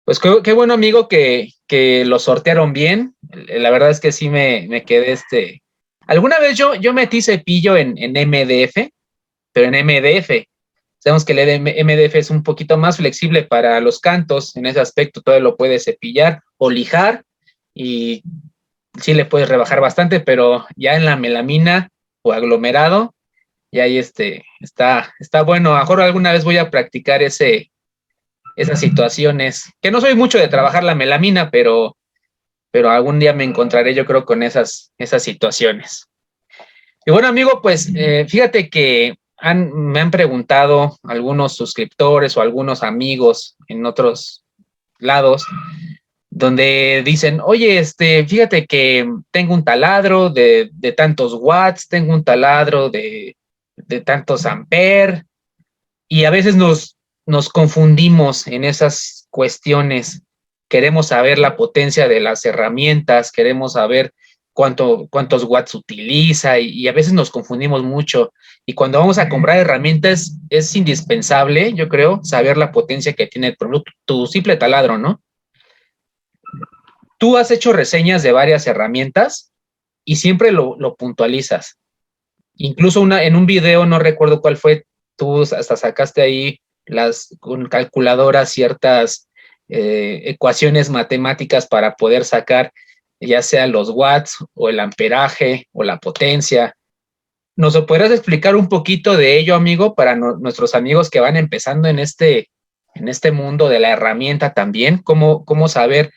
Pues qué bueno, amigo, que lo sortearon bien. La verdad es que sí me quedé Alguna vez yo metí cepillo en MDF, pero en MDF. Sabemos que el MDF es un poquito más flexible para los cantos, en ese aspecto todo lo puedes cepillar o lijar y sí le puedes rebajar bastante, pero ya en la melamina o aglomerado, ya ahí está bueno. A lo mejor alguna vez voy a practicar esas situaciones, que no soy mucho de trabajar la melamina, pero algún día me encontraré yo creo con esas situaciones. Y bueno, amigo, pues fíjate que me han preguntado algunos suscriptores o algunos amigos en otros lados, donde dicen, oye, fíjate que tengo un taladro de tantos watts, tengo un taladro de tantos amperes, y a veces nos confundimos en esas cuestiones. Queremos saber la potencia de las herramientas, queremos saber cuántos watts utiliza y a veces nos confundimos mucho. Y cuando vamos a comprar herramientas es indispensable, yo creo, saber la potencia que tiene, por ejemplo, tu simple taladro, ¿no? Tú has hecho reseñas de varias herramientas y siempre lo puntualizas. Incluso en un video, no recuerdo cuál fue, tú hasta sacaste ahí con calculadora ciertas ecuaciones matemáticas para poder sacar ya sea los watts o el amperaje o la potencia. ¿Nos podrías explicar un poquito de ello, amigo, para nuestros amigos que van empezando en este mundo de la herramienta también? ¿Cómo saber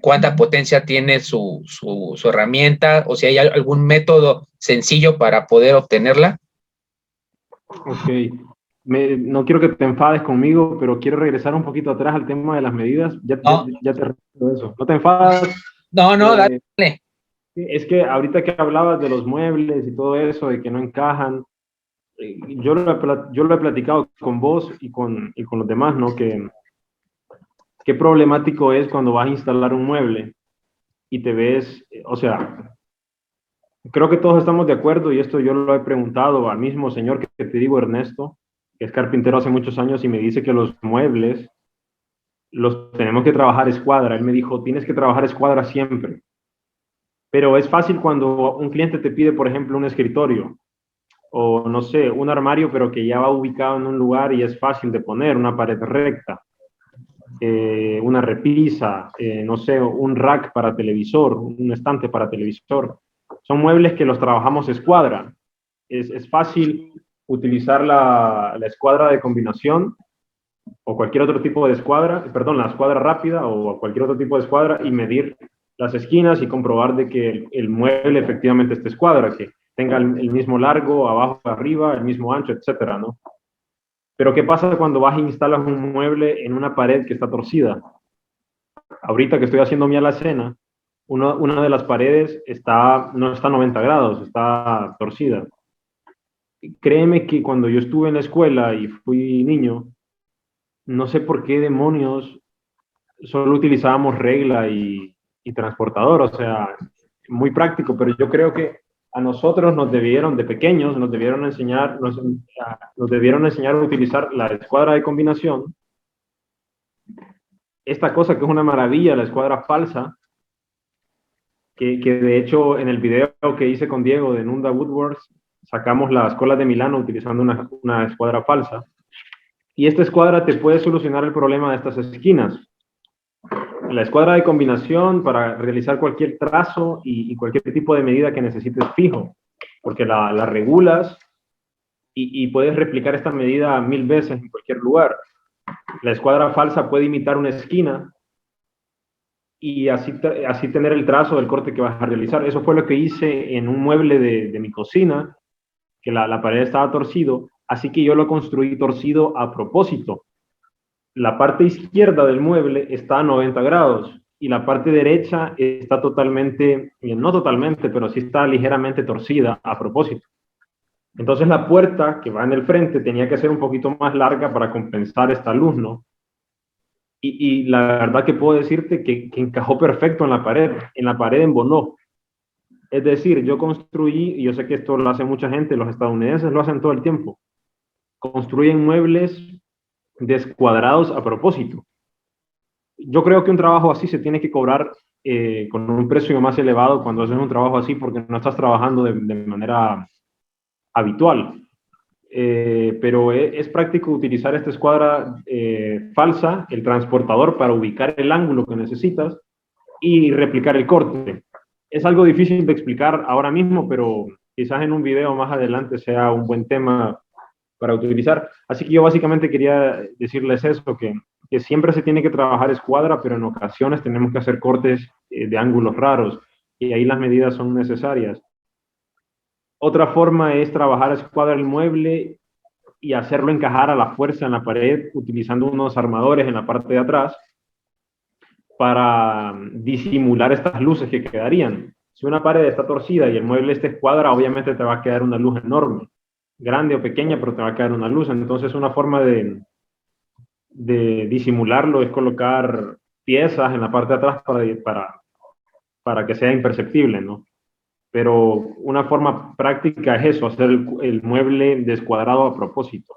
cuánta potencia tiene su herramienta o si hay algún método sencillo para poder obtenerla? Ok. No quiero que te enfades conmigo, pero quiero regresar un poquito atrás al tema de las medidas. Ya te recuerdo eso. ¿No te enfadas? No, dale. Es que ahorita que hablabas de los muebles y todo eso, de que no encajan, yo lo he platicado con vos y con los demás, ¿no? Qué problemático es cuando vas a instalar un mueble y te ves, o sea, creo que todos estamos de acuerdo y esto yo lo he preguntado al mismo señor que te digo, Ernesto, que es carpintero hace muchos años y me dice que los muebles los tenemos que trabajar escuadra. Él me dijo, tienes que trabajar escuadra siempre. Pero es fácil cuando un cliente te pide, por ejemplo, un escritorio o, no sé, un armario, pero que ya va ubicado en un lugar y es fácil de poner, una pared recta, una repisa, no sé, un rack para televisor, un estante para televisor. Son muebles que los trabajamos escuadra. Es fácil utilizar la escuadra de combinación o cualquier otro tipo de escuadra, perdón, la escuadra rápida o cualquier otro tipo de escuadra y medir las esquinas y comprobar de que el mueble efectivamente esté escuadra, que tenga el mismo largo, abajo, arriba, el mismo ancho, etcétera, ¿no? Pero ¿qué pasa cuando vas e instalas un mueble en una pared que está torcida? Ahorita que estoy haciendo mi alacena, una de las paredes no está a 90 grados, está torcida. Créeme que cuando yo estuve en la escuela y fui niño, no sé por qué demonios solo utilizábamos regla y transportador, o sea, muy práctico, pero yo creo que a nosotros de pequeños, nos debieron enseñar a utilizar la escuadra de combinación, esta cosa que es una maravilla, la escuadra falsa, que de hecho en el video que hice con Diego de Nunda Woodworks, sacamos las colas de Milano utilizando una escuadra falsa, y esta escuadra te puede solucionar el problema de estas esquinas. La escuadra de combinación para realizar cualquier trazo y cualquier tipo de medida que necesites fijo, porque la regulas y puedes replicar esta medida 1000 veces en cualquier lugar. La escuadra falsa puede imitar una esquina y así tener el trazo del corte que vas a realizar. Eso fue lo que hice en un mueble de mi cocina, que la pared estaba torcido, así que yo lo construí torcido a propósito. La parte izquierda del mueble está a 90 grados y la parte derecha está totalmente, no totalmente, pero sí está ligeramente torcida a propósito. Entonces la puerta que va en el frente tenía que ser un poquito más larga para compensar esta luz, ¿no? Y la verdad que puedo decirte que encajó perfecto en la pared embonó. Es decir, yo construí, y yo sé que esto lo hace mucha gente, los estadounidenses lo hacen todo el tiempo, construyen muebles descuadrados a propósito. Yo creo que un trabajo así se tiene que cobrar con un precio más elevado cuando haces un trabajo así porque no estás trabajando de manera habitual. Pero es práctico utilizar esta escuadra falsa, el transportador, para ubicar el ángulo que necesitas y replicar el corte. Es algo difícil de explicar ahora mismo, pero quizás en un video más adelante sea un buen tema para utilizar. Así que yo básicamente quería decirles eso, que siempre se tiene que trabajar escuadra, pero en ocasiones tenemos que hacer cortes de ángulos raros y ahí las medidas son necesarias. Otra forma es trabajar a escuadra el mueble y hacerlo encajar a la fuerza en la pared utilizando unos armadores en la parte de atrás para disimular estas luces que quedarían. Si una pared está torcida y el mueble está escuadra, obviamente te va a quedar una luz enorme, grande o pequeña, pero te va a quedar una luz. Entonces una forma de disimularlo es colocar piezas en la parte de atrás para que sea imperceptible, ¿no? Pero una forma práctica es eso, hacer el mueble descuadrado a propósito.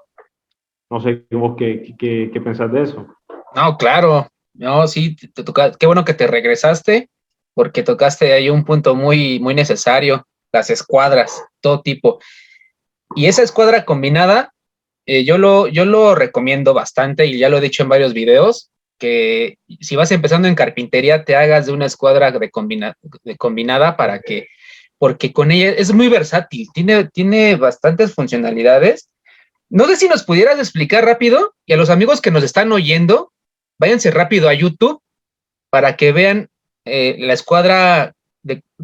No sé vos qué pensás de eso. No, claro. No, sí, te toca, qué bueno que te regresaste, porque tocaste ahí un punto muy, muy necesario, las escuadras, todo tipo. Y esa escuadra combinada, yo lo recomiendo bastante y ya lo he dicho en varios videos, que si vas empezando en carpintería, te hagas de una escuadra de combinada porque con ella es muy versátil, tiene bastantes funcionalidades. No sé si nos pudieras explicar rápido, y a los amigos que nos están oyendo, váyanse rápido a YouTube para que vean la escuadra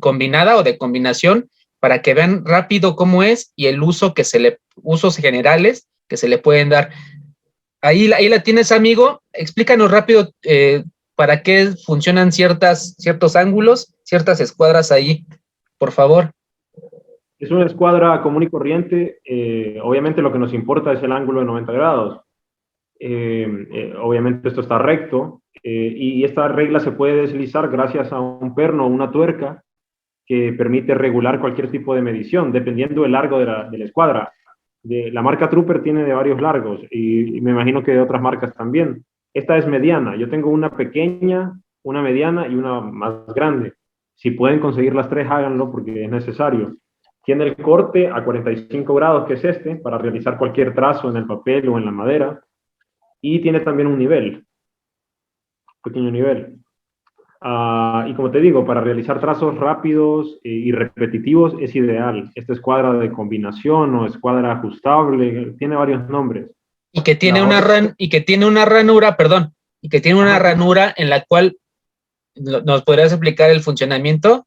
combinada o de combinación, para que vean rápido cómo es y el uso usos generales que se le pueden dar. Ahí la tienes, amigo. Explícanos rápido para qué funcionan ciertos ángulos, ciertas escuadras ahí, por favor. Es una escuadra común y corriente. Obviamente lo que nos importa es el ángulo de 90 grados. Obviamente esto está recto y esta regla se puede deslizar gracias a un perno o una tuerca que permite regular cualquier tipo de medición dependiendo del largo de la escuadra. La marca Trooper tiene de varios largos y me imagino que de otras marcas también. Esta es mediana. Yo tengo una pequeña, una mediana y una más grande. Si pueden conseguir las tres, háganlo porque es necesario. Tiene el corte a 45 grados, que es este, para realizar cualquier trazo en el papel o en la madera. Y tiene también un nivel, pequeño nivel. Y como te digo, para realizar trazos rápidos y repetitivos es ideal. Esta escuadra de combinación o escuadra ajustable, tiene varios nombres. Y que tiene una ranura, perdón, y que tiene una ranura en la cual nos podrías explicar el funcionamiento.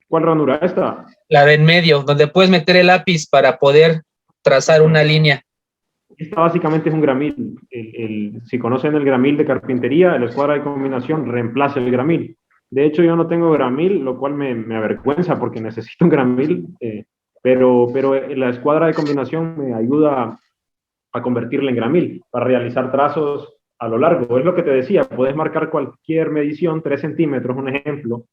¿Cuál ranura? Esta. La de en medio, donde puedes meter el lápiz para poder trazar una línea. Esta básicamente es un gramil. Si conocen el gramil de carpintería, la escuadra de combinación reemplaza el gramil. De hecho, yo no tengo gramil, lo cual me avergüenza porque necesito un gramil, pero la escuadra de combinación me ayuda a convertirla en gramil para realizar trazos a lo largo. Es lo que te decía, puedes marcar cualquier medición, 3 centímetros, un ejemplo.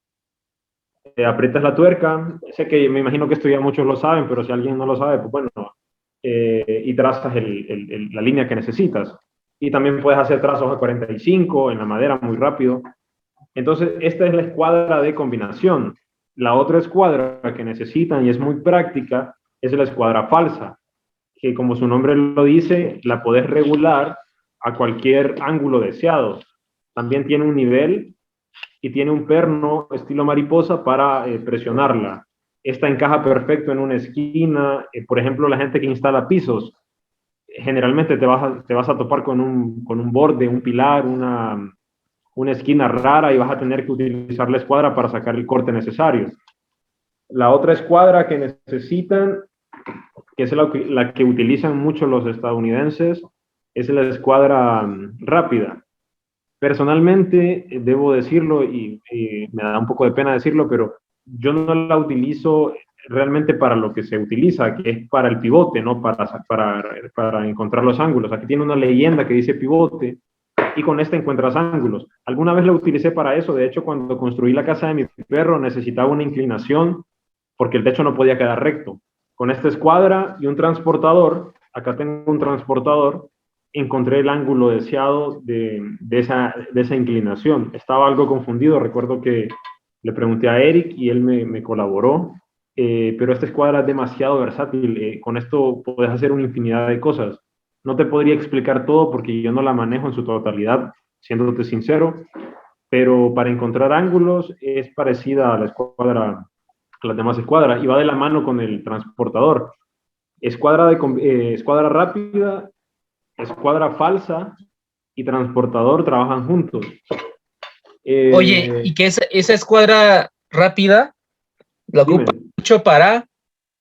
Aprietas la tuerca, sé que me imagino que esto ya muchos lo saben, pero si alguien no lo sabe, pues bueno, y trazas la línea que necesitas. Y también puedes hacer trazos a 45 en la madera muy rápido. Entonces, esta es la escuadra de combinación. La otra escuadra que necesitan y es muy práctica es la escuadra falsa, que como su nombre lo dice, la podés regular a cualquier ángulo deseado. También tiene un nivel y tiene un perno estilo mariposa para presionarla. Esta encaja perfecto en una esquina. Por ejemplo, la gente que instala pisos, generalmente te vas a topar con un borde, un pilar, una esquina rara y vas a tener que utilizar la escuadra para sacar el corte necesario. La otra escuadra que necesitan, que es la que utilizan mucho los estadounidenses, es la escuadra rápida. Personalmente, debo decirlo, y me da un poco de pena decirlo, pero yo no la utilizo realmente para lo que se utiliza, que es para el pivote, ¿no? Para encontrar los ángulos. Aquí tiene una leyenda que dice pivote, y con esta encuentras ángulos. Alguna vez la utilicé para eso. De hecho, cuando construí la casa de mi perro necesitaba una inclinación porque el techo no podía quedar recto. Con esta escuadra y un transportador, acá tengo un transportador, encontré el ángulo deseado de esa inclinación. Estaba algo confundido. Recuerdo que le pregunté a Eric y él me colaboró. Pero esta escuadra es demasiado versátil. Con esto puedes hacer una infinidad de cosas. No te podría explicar todo porque yo no la manejo en su totalidad, siéndote sincero, pero para encontrar ángulos es parecida a a las demás escuadras y va de la mano con el transportador. Escuadra rápida, escuadra falsa y transportador trabajan juntos. Oye, ¿y que esa escuadra rápida la ocupa mucho para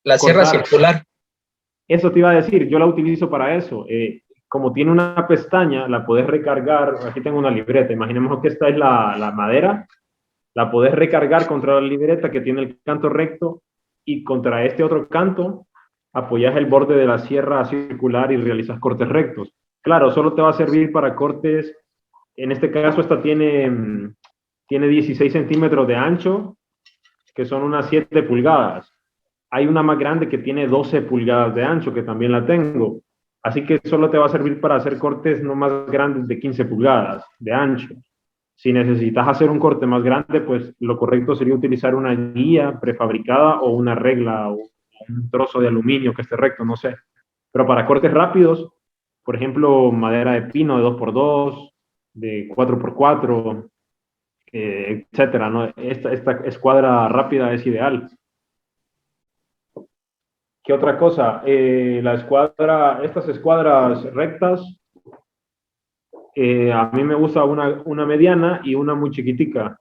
la sierra circular? Eso te iba a decir, yo la utilizo para eso. Como tiene una pestaña, la puedes recargar. Aquí tengo una libreta. Imaginemos que esta es la madera. La puedes recargar contra la libreta que tiene el canto recto y contra este otro canto apoyas el borde de la sierra circular y realizas cortes rectos. Claro, solo te va a servir para cortes. En este caso, esta tiene 16 centímetros de ancho, que son unas 7 pulgadas. Hay una más grande que tiene 12 pulgadas de ancho, que también la tengo. Así que solo te va a servir para hacer cortes no más grandes de 15 pulgadas de ancho. Si necesitas hacer un corte más grande, pues lo correcto sería utilizar una guía prefabricada o una regla o un trozo de aluminio que esté recto, no sé. Pero para cortes rápidos, por ejemplo, madera de pino de 2x2, de 4x4, etcétera, ¿no? Esta escuadra rápida es ideal. ¿Qué otra cosa? Estas escuadras rectas, a mí me gusta una mediana y una muy chiquitica,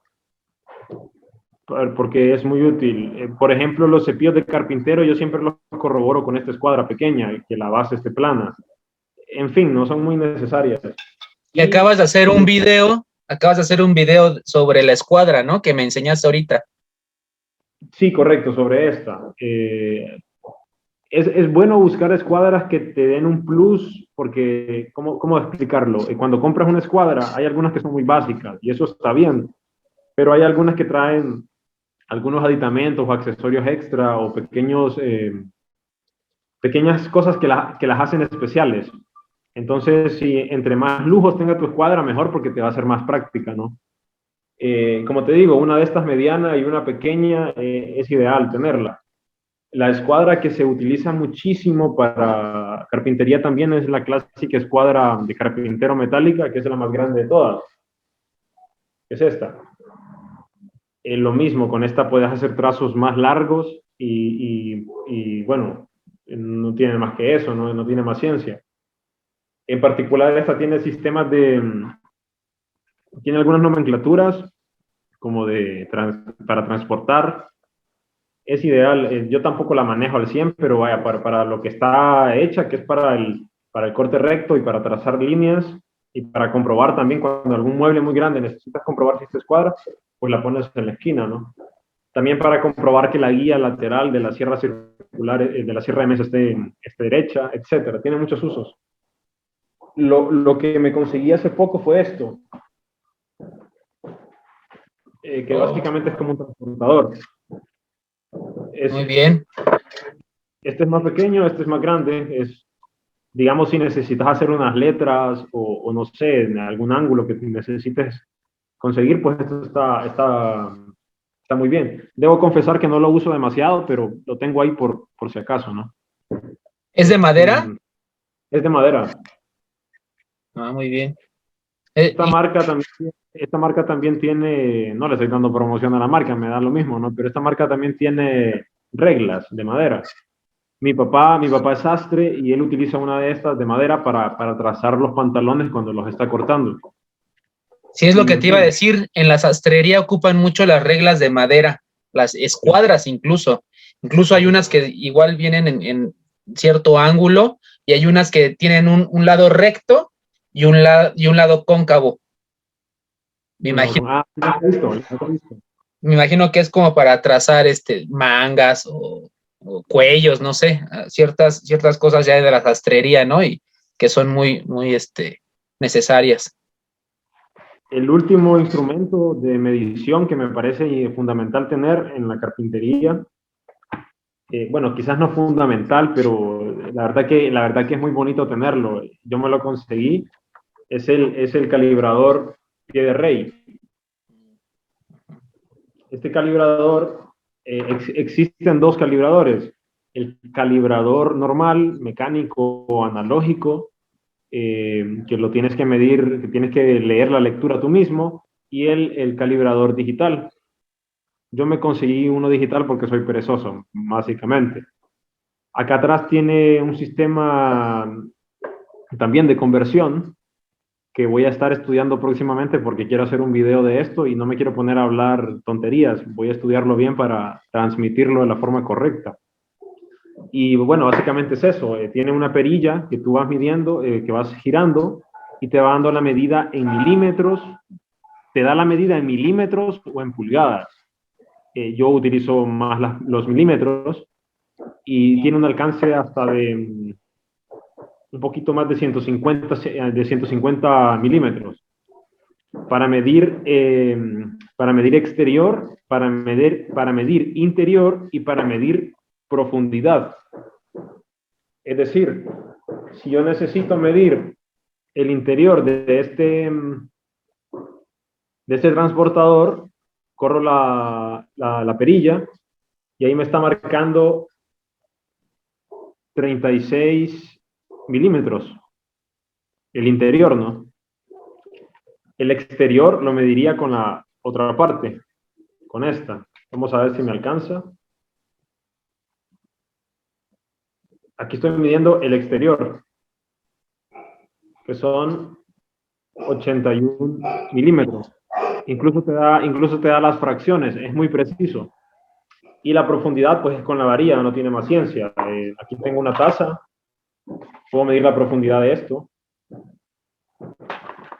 porque es muy útil. Por ejemplo, los cepillos de carpintero yo siempre los corroboro con esta escuadra pequeña, que la base esté plana. En fin, no son muy necesarias. Y acabas de hacer un video sobre la escuadra, ¿no? Que me enseñaste ahorita. Sí, correcto, sobre esta. Es bueno buscar escuadras que te den un plus, porque, ¿cómo explicarlo? Cuando compras una escuadra, hay algunas que son muy básicas, y eso está bien, pero hay algunas que traen algunos aditamentos o accesorios extra o pequeñas cosas que las hacen especiales. Entonces, si entre más lujos tenga tu escuadra, mejor, porque te va a ser más práctica, ¿no? Como te digo, una de estas mediana y una pequeña es ideal tenerla. La escuadra que se utiliza muchísimo para carpintería también es la clásica escuadra de carpintero metálica, que es la más grande de todas. Es esta. Lo mismo, con esta puedes hacer trazos más largos y bueno, no tiene más que eso, no tiene más ciencia. En particular, esta tiene sistemas tiene algunas nomenclaturas como para transportar. Es ideal. Yo tampoco la manejo al 100, pero vaya, para lo que está hecha, que es para el corte recto y para trazar líneas y para comprobar también cuando algún mueble muy grande necesitas comprobar si esta escuadra, pues la pones en la esquina, ¿no? También para comprobar que la guía lateral de la sierra circular, de la sierra de mesa esté derecha, etcétera. Tiene muchos usos. Lo que me conseguí hace poco fue esto, que básicamente es como un transportador. Muy bien. Este es más pequeño, este es más grande. Digamos, si necesitas hacer unas letras o no sé, en algún ángulo que necesites conseguir, pues esto está muy bien. Debo confesar que no lo uso demasiado, pero lo tengo ahí por si acaso, ¿no? ¿Es de madera? Es de madera. Ah, muy bien. Esta marca también tiene, no le estoy dando promoción a la marca, me da lo mismo, ¿no? Pero esta marca también tiene reglas de madera. Mi papá es sastre y él utiliza una de estas de madera para trazar los pantalones cuando los está cortando. Sí, es lo que te iba a decir, en la sastrería ocupan mucho las reglas de madera, las escuadras incluso. Incluso hay unas que igual vienen en cierto ángulo y hay unas que tienen un lado recto y un lado cóncavo. Me imagino que es como para trazar mangas o cuellos, no sé, ciertas cosas ya de la sastrería, ¿no? Y que son muy necesarias. El último instrumento de medición que me parece fundamental tener en la carpintería, bueno, quizás no fundamental, pero la verdad que es muy bonito tenerlo. Yo me lo conseguí, es el calibrador pie de rey. Este calibrador, existen dos calibradores, el calibrador normal, mecánico o analógico, que lo tienes que medir, que tienes que leer la lectura tú mismo, y el calibrador digital. Yo me conseguí uno digital porque soy perezoso, básicamente. Acá atrás tiene un sistema también de conversión que voy a estar estudiando próximamente porque quiero hacer un video de esto y no me quiero poner a hablar tonterías. Voy a estudiarlo bien para transmitirlo de la forma correcta. Y bueno, básicamente es eso. Tiene una perilla que tú vas midiendo, que vas girando y te va dando la medida en milímetros. Te da la medida en milímetros o en pulgadas. Yo utilizo más los milímetros y tiene un alcance hasta de un poquito más de 150 milímetros. Para medir exterior, para medir interior y para medir profundidad. Es decir, si yo necesito medir el interior de este transportador, corro la perilla y ahí me está marcando 36 milímetros. El interior, ¿no? El exterior lo mediría con la otra parte, con esta. Vamos a ver si me alcanza. Aquí estoy midiendo el exterior, que son 81 milímetros. Incluso te da las fracciones, es muy preciso. Y la profundidad, pues es con la varilla, no tiene más ciencia. Aquí tengo una taza, puedo medir la profundidad de esto.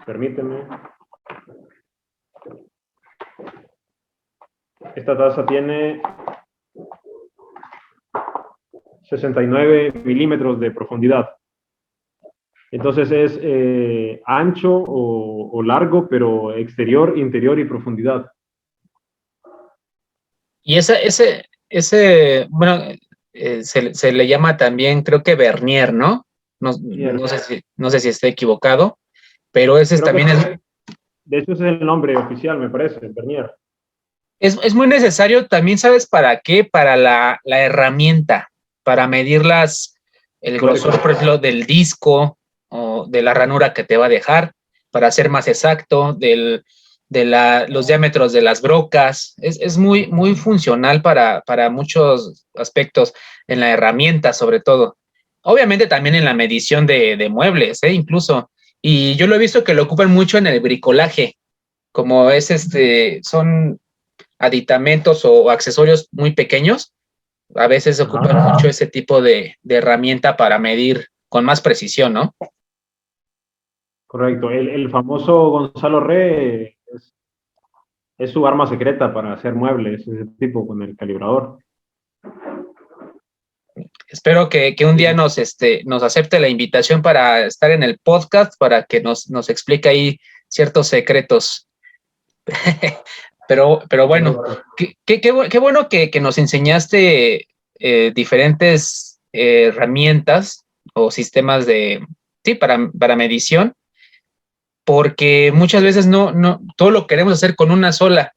Permíteme. Esta taza tiene 69 milímetros de profundidad. Entonces es ancho o largo, pero exterior, interior y profundidad. Y bueno, se le llama también, creo que vernier, ¿no? No sé si estoy equivocado, pero ese también es... De hecho, ese es el nombre oficial, me parece, el vernier. Es muy necesario también, ¿sabes para qué? Para la herramienta, para medir el grosor, por ejemplo, del disco o de la ranura que te va a dejar, para ser más exacto, los diámetros de las brocas. Es muy, muy funcional para muchos aspectos en la herramienta, sobre todo. Obviamente también en la medición de muebles, incluso. Y yo lo he visto que lo ocupan mucho en el bricolaje, como son aditamentos o accesorios muy pequeños, a veces ocupan mucho ese tipo de herramienta para medir con más precisión, ¿no? Correcto. El famoso Gonzalo Re es su arma secreta para hacer muebles, ese tipo con el calibrador. Espero que un día nos acepte la invitación para estar en el podcast, para que nos explique ahí ciertos secretos. Pero bueno, qué bueno que nos enseñaste diferentes herramientas o sistemas para medición, porque muchas veces no todo lo queremos hacer con una sola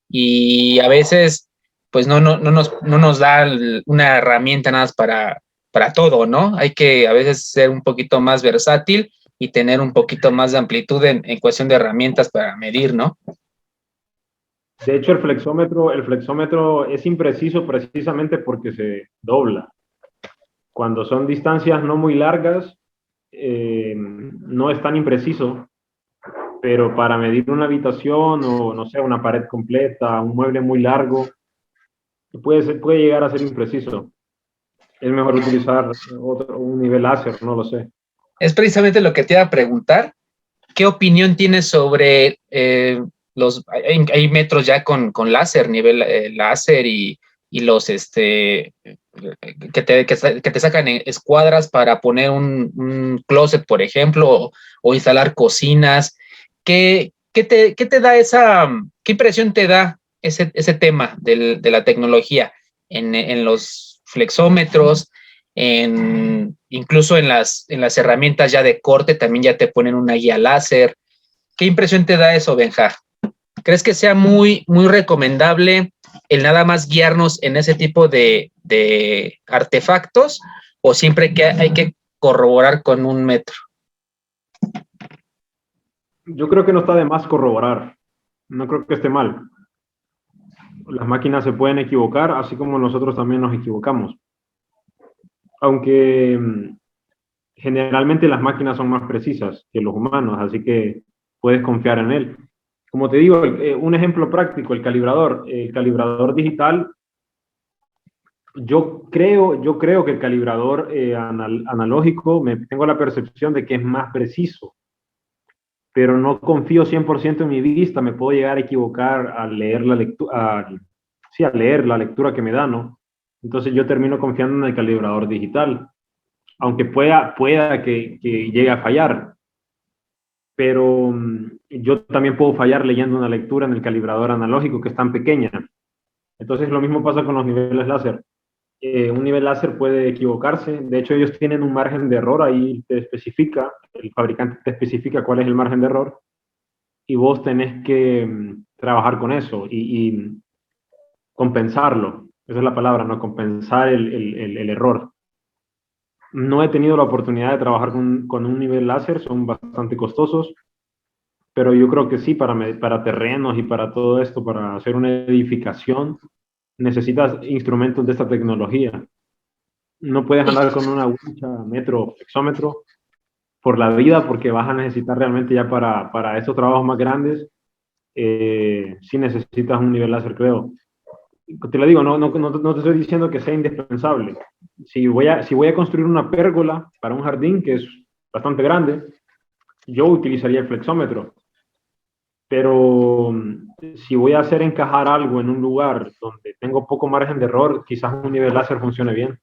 y a veces pues no nos da una herramienta nada más para todo, ¿no? Hay que a veces ser un poquito más versátil y tener un poquito más de amplitud en cuestión de herramientas para medir, ¿no? De hecho, el flexómetro es impreciso precisamente porque se dobla. Cuando son distancias no muy largas, no es tan impreciso, pero para medir una habitación o, no sé, una pared completa, un mueble muy largo, puede llegar a ser impreciso. Es mejor utilizar un nivel láser, no lo sé. Es precisamente lo que te iba a preguntar. ¿Qué opinión tienes sobre hay metros ya con láser, nivel láser y los que te sacan escuadras para poner un closet, por ejemplo, o instalar cocinas? ¿Qué te da qué impresión te da ese tema de la tecnología en los flexómetros, incluso en las herramientas ya de corte, también ya te ponen una guía láser? ¿Qué impresión te da eso, Benja? ¿Crees que sea muy, muy recomendable el nada más guiarnos en ese tipo de artefactos, o siempre hay que corroborar con un metro? Yo creo que no está de más corroborar. No creo que esté mal. Las máquinas se pueden equivocar, así como nosotros también nos equivocamos. Aunque generalmente las máquinas son más precisas que los humanos, así que puedes confiar en él. Como te digo, un ejemplo práctico, el calibrador digital. Yo creo que el calibrador analógico, tengo la percepción de que es más preciso, pero no confío 100% en mi vista. Me puedo llegar a equivocar al leer la lectura, sí, al leer la lectura que me da, ¿no? Entonces yo termino confiando en el calibrador digital, aunque pueda que llegue a fallar, pero yo también puedo fallar leyendo una lectura en el calibrador analógico, que es tan pequeña. Entonces lo mismo pasa con los niveles láser. Un nivel láser puede equivocarse. De hecho, ellos tienen un margen de error, ahí te especifica, el fabricante te especifica cuál es el margen de error, y vos tenés que trabajar con eso y compensarlo. Esa es la palabra, ¿no? Compensar el error. No he tenido la oportunidad de trabajar con un nivel láser, son bastante costosos, pero yo creo que sí, para terrenos y para todo esto, para hacer una edificación, necesitas instrumentos de esta tecnología. No puedes andar con una wincha, metro, flexómetro por la vida, porque vas a necesitar realmente ya para esos trabajos más grandes, sí necesitas un nivel láser, creo. Te lo digo, no te estoy diciendo que sea indispensable. Si voy a construir una pérgola para un jardín que es bastante grande, yo utilizaría el flexómetro. Pero si voy a hacer encajar algo en un lugar donde tengo poco margen de error, quizás un nivel láser funcione bien.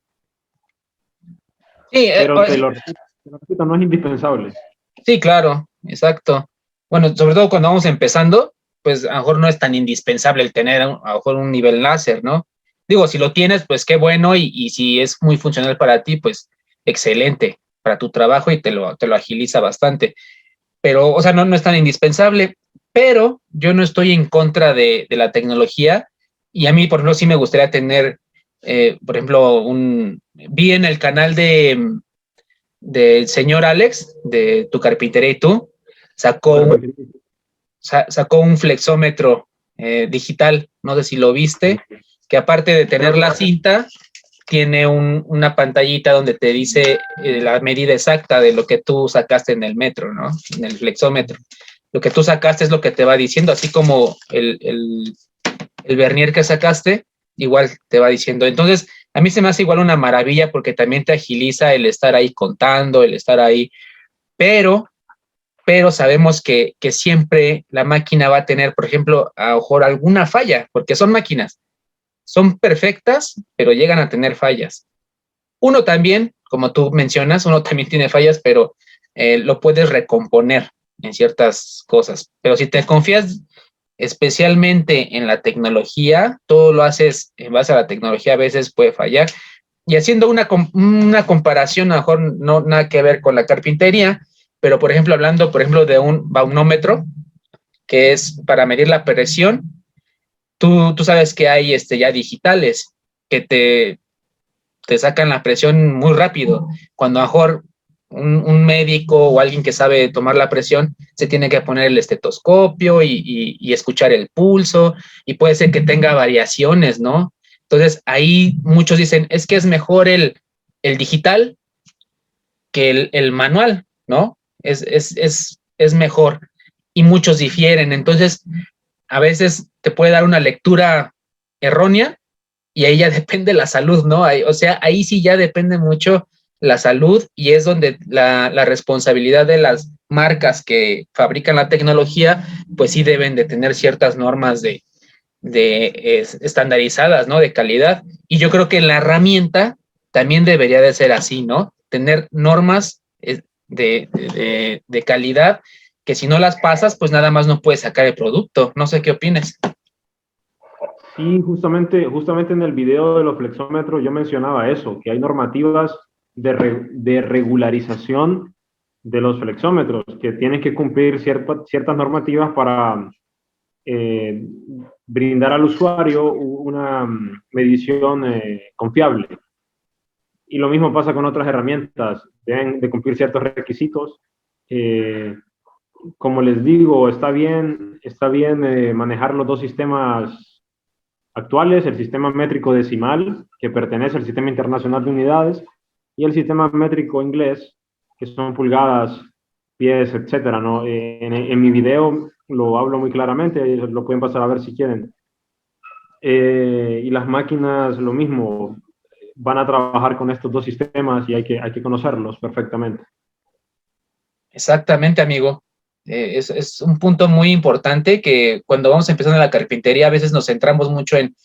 Sí, Pero te lo repito, no es indispensable. sí, claro, exacto. Bueno, sobre todo cuando vamos empezando, pues a lo mejor no es tan indispensable el tener a lo mejor un nivel láser, ¿no? Digo, si lo tienes, pues qué bueno, y si es muy funcional para ti, pues excelente para tu trabajo y te lo agiliza bastante. Pero, o sea, no es tan indispensable, pero yo no estoy en contra de la tecnología, y a mí, por ejemplo, sí me gustaría tener, por ejemplo, vi en el canal del señor Alex, de Tu Carpintería y Tú, sacó un flexómetro digital, no sé si lo viste, que aparte de tener la cinta, tiene una pantallita donde te dice la medida exacta de lo que tú sacaste en el metro, ¿no? En el flexómetro. Lo que tú sacaste es lo que te va diciendo, así como el vernier que sacaste, igual te va diciendo. Entonces, a mí se me hace igual una maravilla, porque también te agiliza el estar ahí contando, el estar ahí, pero sabemos que siempre la máquina va a tener, por ejemplo, a lo mejor alguna falla, porque son máquinas, son perfectas, pero llegan a tener fallas. Uno también, como tú mencionas, uno también tiene fallas, pero lo puedes recomponer en ciertas cosas. Pero si te confías especialmente en la tecnología, todo lo haces en base a la tecnología, a veces puede fallar. Y haciendo una comparación, a lo mejor no nada que ver con la carpintería, pero por ejemplo, hablando, por ejemplo, de un baunómetro, que es para medir la presión. Tú sabes que hay ya digitales que te sacan la presión muy rápido, cuando a lo mejor un médico o alguien que sabe tomar la presión se tiene que poner el estetoscopio y escuchar el pulso, y puede ser que tenga variaciones, ¿no? Entonces, ahí muchos dicen, es que es mejor el digital que el manual, ¿no? Es mejor. Y muchos difieren. Entonces, a veces te puede dar una lectura errónea y ahí ya depende la salud, ¿no? O sea, ahí sí ya depende mucho la salud, y es donde la responsabilidad de las marcas que fabrican la tecnología, pues sí deben de tener ciertas normas estandarizadas, ¿no? De calidad. Y yo creo que la herramienta también debería de ser así, ¿no? Tener normas de calidad, que si no las pasas, pues nada más no puedes sacar el producto. No sé qué opines. Sí, justamente en el video de los flexómetros yo mencionaba eso, que hay normativas de regularización de los flexómetros, que tienen que cumplir ciertas normativas para eh, brindar al usuario una medición confiable. Y lo mismo pasa con otras herramientas, deben de cumplir ciertos requisitos. Eh, Como les digo, está bien manejar los dos sistemas actuales, el sistema métrico decimal, que pertenece al Sistema Internacional de Unidades, y el sistema métrico inglés, que son pulgadas, pies, etcétera, ¿no? En mi video lo hablo muy claramente, lo pueden pasar a ver si quieren. Y las máquinas, lo mismo, van a trabajar con estos dos sistemas y hay que conocerlos perfectamente. Exactamente, amigo. Es un punto muy importante, que cuando vamos empezando la carpintería a veces nos centramos mucho en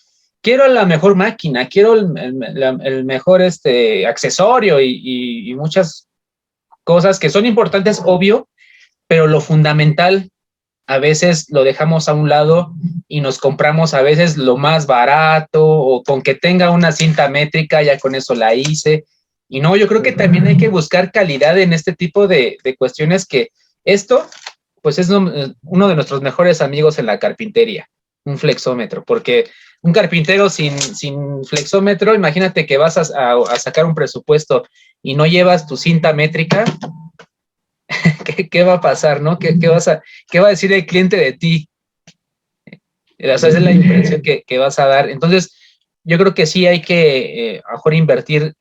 quiero la mejor máquina, quiero el mejor accesorio y muchas cosas que son importantes, obvio, pero lo fundamental a veces lo dejamos a un lado y nos compramos a veces lo más barato, o con que tenga una cinta métrica, ya con eso la hice. Y no, yo creo que también hay que buscar calidad en este tipo de cuestiones, que esto, pues es uno de nuestros mejores amigos en la carpintería, un flexómetro, porque un carpintero sin flexómetro, imagínate que vas a sacar un presupuesto y no llevas tu cinta métrica. ¿Qué va a pasar, no? ¿Qué va a decir el cliente de ti? Esa es la impresión que vas a dar. Entonces, yo creo que sí hay que a lo mejor invertir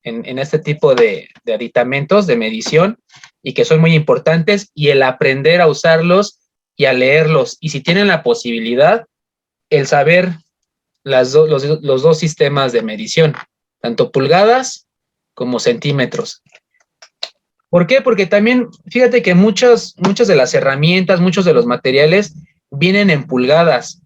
en este tipo de aditamentos de medición, y que son muy importantes, y el aprender a usarlos y a leerlos. Y si tienen la posibilidad, el saber los dos sistemas de medición, tanto pulgadas como centímetros. ¿Por qué? Porque también, fíjate que muchas de las herramientas, muchos de los materiales vienen en pulgadas.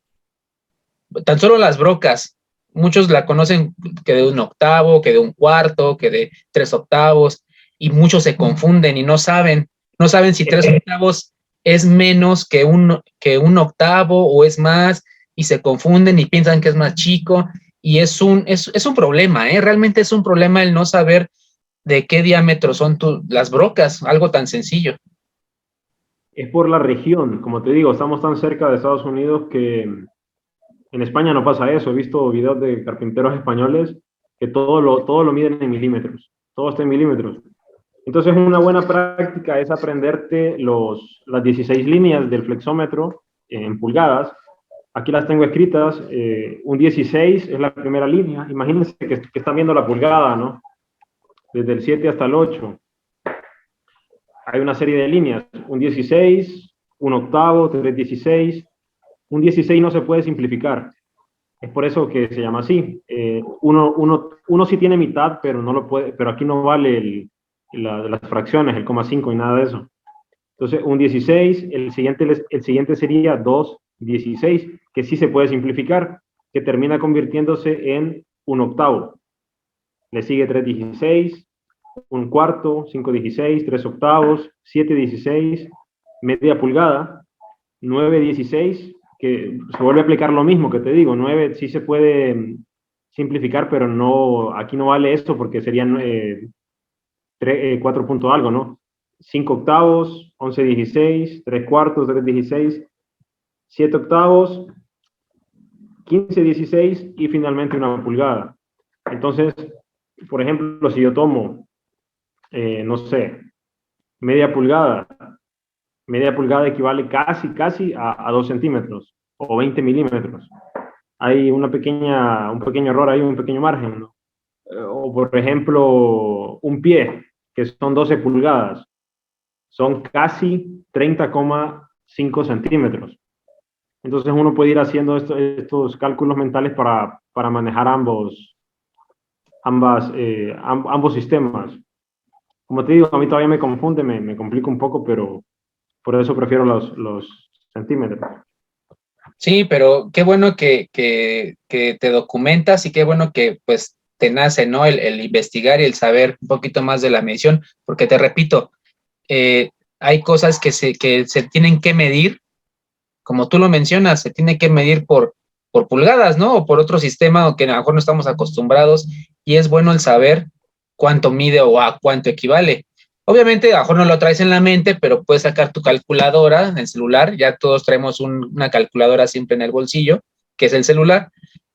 Tan solo las brocas, muchos la conocen que de 1/8, que de 1/4, que de 3/8, y muchos se confunden y no saben si 3/8 es menos que un octavo o es más, y se confunden y piensan que es más chico, y es un problema, realmente es un problema el no saber de qué diámetro son las brocas, algo tan sencillo. Es por la región, como te digo, estamos tan cerca de Estados Unidos que en España no pasa eso. He visto videos de carpinteros españoles que todo lo miden en milímetros, todo está en milímetros. Entonces, una buena práctica es aprenderte las 16 líneas del flexómetro en pulgadas. Aquí las tengo escritas. Un 16 es la primera línea. Imagínense que están viendo la pulgada, ¿no? Desde el 7 hasta el 8. Hay una serie de líneas. Un 16, 1/8, 3/16. Un 16 no se puede simplificar. Es por eso que se llama así. Uno sí tiene mitad, pero no lo puede, pero aquí no vale las fracciones, el 0,5 y nada de eso. Entonces, un 16, el siguiente sería 2/16, que sí se puede simplificar, que termina convirtiéndose en 1/8. Le sigue 3/16, 1/4, 5/16, 3/8, 7/16, media pulgada, 9/16, que se vuelve a aplicar lo mismo que te digo. 9 sí se puede simplificar, pero no, aquí no vale esto porque serían 4 punto algo, ¿no? 5/8, 11/16, 3/4, 3/16, 7/8, 15/16 y finalmente una pulgada. Entonces, por ejemplo, si yo tomo no sé, media pulgada. Media pulgada equivale casi a 2 centímetros o 20 milímetros. Hay un pequeño error ahí, un pequeño margen, ¿no? O por ejemplo, un pie, que son 12 pulgadas, son casi 30,5 centímetros. Entonces uno puede ir haciendo estos cálculos mentales para manejar ambos sistemas. Como te digo, a mí todavía me confunde, me complica un poco, pero por eso prefiero los centímetros. Sí, pero qué bueno que te documentas y qué bueno que pues te nace, ¿no? El investigar y el saber un poquito más de la medición, porque te repito, hay cosas que se tienen que medir, como tú lo mencionas, se tiene que medir por pulgadas, ¿no? O por otro sistema que a lo mejor no estamos acostumbrados y es bueno el saber cuánto mide o a cuánto equivale. Obviamente, a lo mejor no lo traes en la mente, pero puedes sacar tu calculadora en el celular. Ya todos traemos una calculadora siempre en el bolsillo, que es el celular.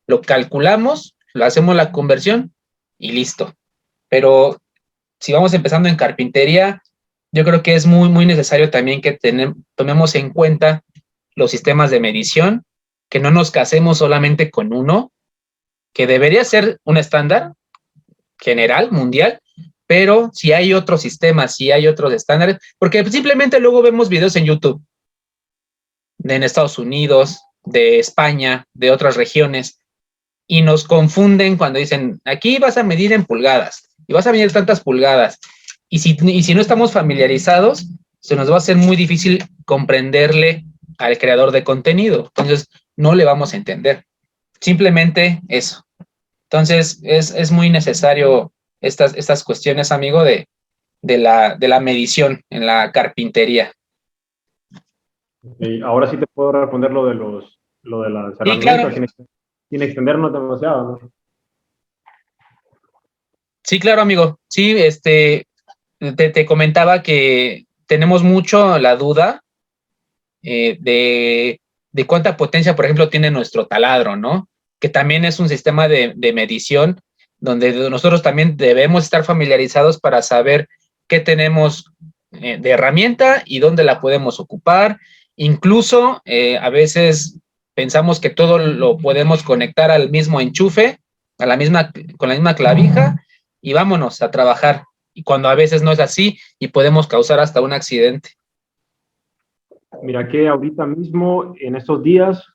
Lo calculamos, lo hacemos la conversión y listo. Pero si vamos empezando en carpintería, yo creo que es muy necesario también que tomemos en cuenta los sistemas de medición, que no nos casemos solamente con uno, que debería ser un estándar general, mundial, pero si hay otros sistemas, si hay otros estándares, porque simplemente luego vemos videos en YouTube en Estados Unidos, de España, de otras regiones, y nos confunden cuando dicen, aquí vas a medir en pulgadas, y vas a medir tantas pulgadas, y si no estamos familiarizados, se nos va a hacer muy difícil comprenderle al creador de contenido, entonces no le vamos a entender, simplemente eso. Entonces es muy necesario estas cuestiones, amigo, de la medición en la carpintería. Y ahora sí te puedo responder lo de las Sí, claro. herramientas sin extendernos demasiado, ¿no? Sí, claro, amigo. Sí, te comentaba que tenemos mucho la duda de cuánta potencia, por ejemplo, tiene nuestro taladro, ¿no? Que también es un sistema de medición donde nosotros también debemos estar familiarizados para saber qué tenemos de herramienta y dónde la podemos ocupar. Incluso a veces pensamos que todo lo podemos conectar al mismo enchufe, con la misma clavija y vámonos a trabajar. Y cuando a veces no es así y podemos causar hasta un accidente. Mira que ahorita mismo, en estos días,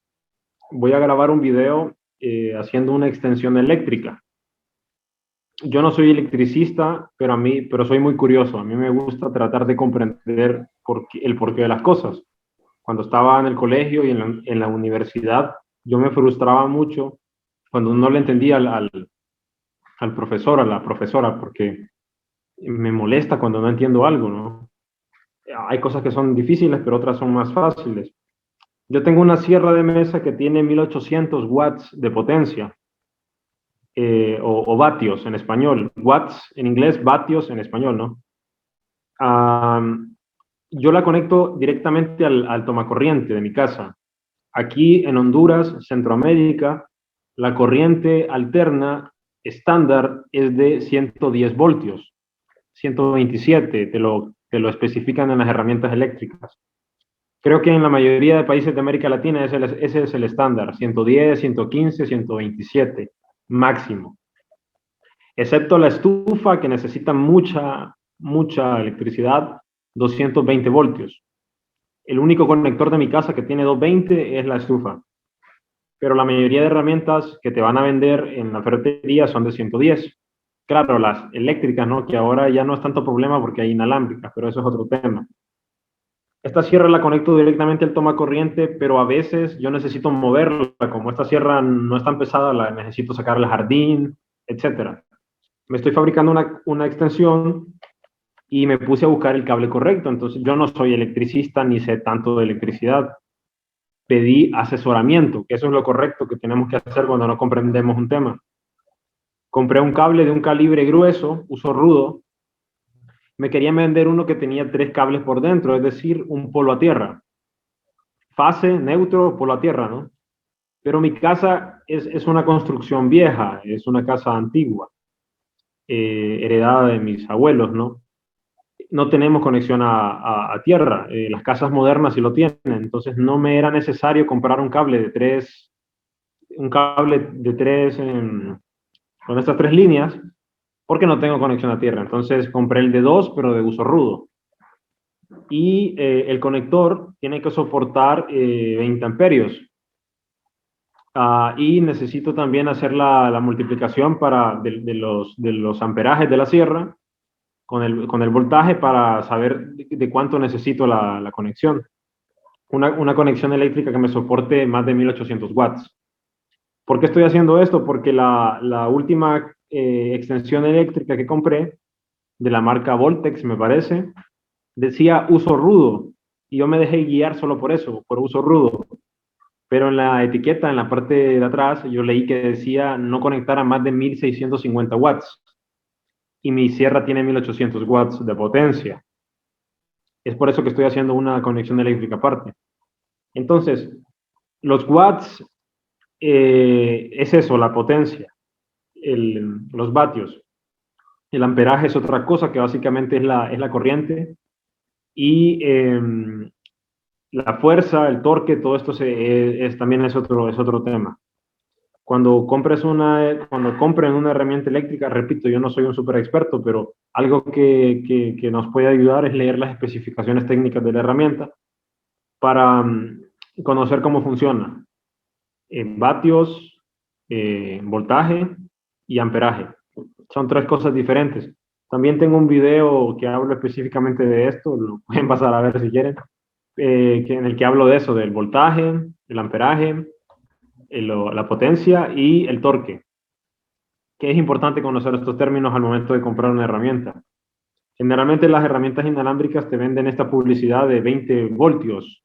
voy a grabar un video haciendo una extensión eléctrica. Yo no soy electricista, pero soy muy curioso. A mí me gusta tratar de comprender el porqué de las cosas. Cuando estaba en el colegio y en la universidad, yo me frustraba mucho cuando no le entendía al profesor, a la profesora, porque me molesta cuando no entiendo algo, ¿no? Hay cosas que son difíciles, pero otras son más fáciles. Yo tengo una sierra de mesa que tiene 1800 watts de potencia, o vatios en español. Watts en inglés, vatios en español, ¿no? Yo la conecto directamente al tomacorriente de mi casa. Aquí en Honduras, Centroamérica, la corriente alterna estándar es de 110 voltios, 127, te lo especifican en las herramientas eléctricas. Creo que en la mayoría de países de América Latina ese es el estándar, 110, 115, 127 máximo. Excepto la estufa que necesita mucha electricidad, 220 voltios. El único conector de mi casa que tiene 220 es la estufa. Pero la mayoría de herramientas que te van a vender en la ferretería son de 110. Claro, las eléctricas, ¿no? Que ahora ya no es tanto problema porque hay inalámbricas, pero eso es otro tema. Esta sierra la conecto directamente al tomacorriente, pero a veces yo necesito moverla. Como esta sierra no es tan pesada, la necesito sacar al jardín, etc. Me estoy fabricando una extensión y me puse a buscar el cable correcto. Entonces yo no soy electricista ni sé tanto de electricidad. Pedí asesoramiento, que eso es lo correcto que tenemos que hacer cuando no comprendemos un tema. Compré un cable de un calibre grueso, uso rudo. Me querían vender uno que tenía 3 cables por dentro, es decir, un polo a tierra. Fase, neutro, polo a tierra, ¿no? Pero mi casa es una construcción vieja, es una casa antigua, heredada de mis abuelos, ¿no? no tenemos conexión a tierra. Las casas modernas sí lo tienen, entonces no me era necesario comprar un cable de tres, con estas 3 líneas, porque no tengo conexión a tierra. Entonces compré el de 2, pero de uso rudo. Y el conector tiene que soportar 20 amperios. Y necesito también hacer la multiplicación de los amperajes de la sierra con el voltaje para saber de cuánto necesito la conexión. Una conexión eléctrica que me soporte más de 1800 watts. ¿Por qué estoy haciendo esto? Porque la última extensión eléctrica que compré, de la marca Voltex, me parece, decía uso rudo. Y yo me dejé guiar solo por eso, por uso rudo. Pero en la etiqueta, en la parte de atrás, yo leí que decía no conectar a más de 1650 watts. Y mi sierra tiene 1800 watts de potencia. Es por eso que estoy haciendo una conexión eléctrica aparte. Entonces, los watts es eso, la potencia, los vatios. El amperaje es otra cosa que básicamente es la corriente. Y la fuerza, el torque, todo esto también es otro tema. Cuando compren una herramienta eléctrica, repito, yo no soy un super experto, pero algo que nos puede ayudar es leer las especificaciones técnicas de la herramienta para conocer cómo funciona. Vatios, voltaje y amperaje. Son 3 cosas diferentes. También tengo un video que hablo específicamente de esto, lo pueden pasar a ver si quieren, en el que hablo de eso, del voltaje, el amperaje, la potencia y el torque, que es importante conocer estos términos al momento de comprar una herramienta. Generalmente las herramientas inalámbricas te venden esta publicidad de 20 voltios,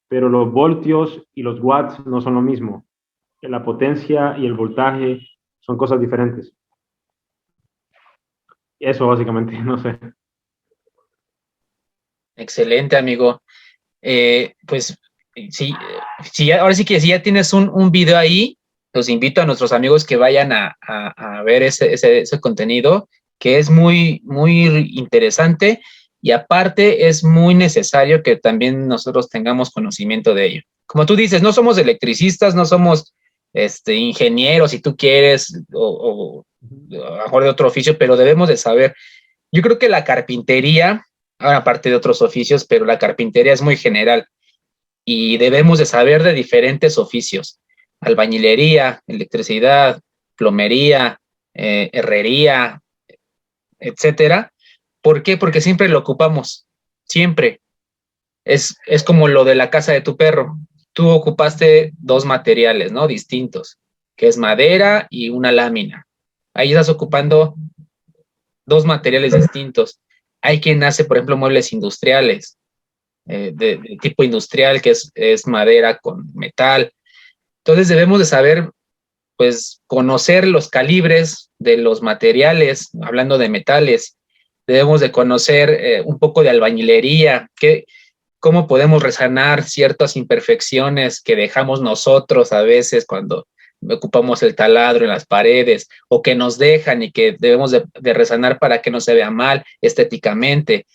pero los voltios y los watts no son lo mismo. La potencia y el voltaje son cosas diferentes. Eso básicamente, no sé. Excelente, amigo. Pues sí, ahora sí que si ya tienes un video ahí, los invito a nuestros amigos que vayan a ver ese contenido, que es muy, muy interesante y aparte es muy necesario que también nosotros tengamos conocimiento de ello. Como tú dices, no somos electricistas, no somos ingenieros, si tú quieres, o a lo mejor de otro oficio, pero debemos de saber. Yo creo que la carpintería, ahora aparte de otros oficios, pero la carpintería es muy general y debemos de saber de diferentes oficios: albañilería, electricidad, plomería, herrería, etcétera. ¿Por qué? Porque siempre lo ocupamos, siempre. Es como lo de la casa de tu perro. Tú ocupaste 2 materiales, ¿no? Distintos, que es madera y una lámina. Ahí estás ocupando 2 materiales distintos. Hay quien hace, por ejemplo, muebles industriales, de tipo industrial, que es madera con metal. Entonces debemos de saber, pues, conocer los calibres de los materiales, hablando de metales. Debemos de conocer un poco de albañilería, cómo podemos resanar ciertas imperfecciones que dejamos nosotros a veces cuando ocupamos el taladro en las paredes, o que nos dejan y que debemos de resanar para que no se vea mal estéticamente,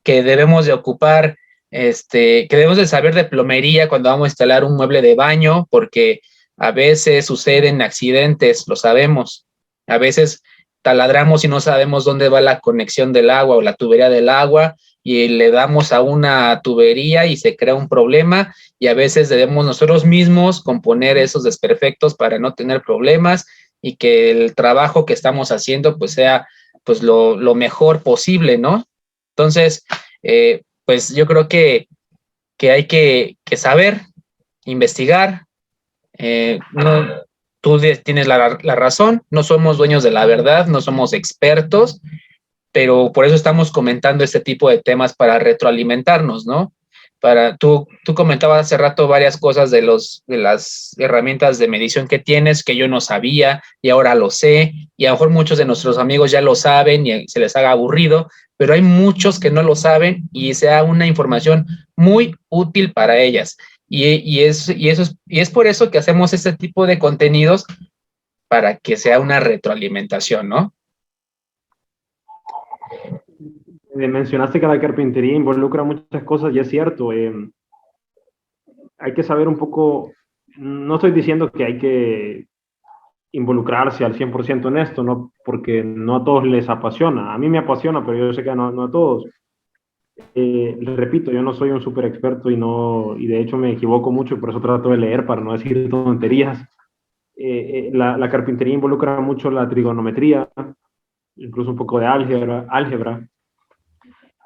que debemos de ocupar, que debemos de saber de plomería cuando vamos a instalar un mueble de baño, porque a veces suceden accidentes, lo sabemos. A veces taladramos y no sabemos dónde va la conexión del agua o la tubería del agua, y le damos a una tubería y se crea un problema, y a veces debemos nosotros mismos componer esos desperfectos para no tener problemas y que el trabajo que estamos haciendo pues sea pues lo mejor posible, ¿no? Entonces, pues yo creo que hay que saber, investigar. No, tú tienes la razón, no somos dueños de la verdad, no somos expertos, pero por eso estamos comentando este tipo de temas para retroalimentarnos, ¿no? Tú comentabas hace rato varias cosas de las herramientas de medición que tienes, que yo no sabía y ahora lo sé, y a lo mejor muchos de nuestros amigos ya lo saben y se les haga aburrido, pero hay muchos que no lo saben y sea una información muy útil para ellas. Y es por eso que hacemos este tipo de contenidos, para que sea una retroalimentación, ¿no? Mencionaste que la carpintería involucra muchas cosas y es cierto. Hay que saber un poco, no estoy diciendo que hay que involucrarse al 100% en esto, ¿no? Porque no a todos les apasiona. A mí me apasiona, pero yo sé que no a todos. Les repito, yo no soy un súper experto y de hecho me equivoco mucho, por eso trato de leer para no decir tonterías. La carpintería involucra mucho la trigonometría, incluso un poco de álgebra,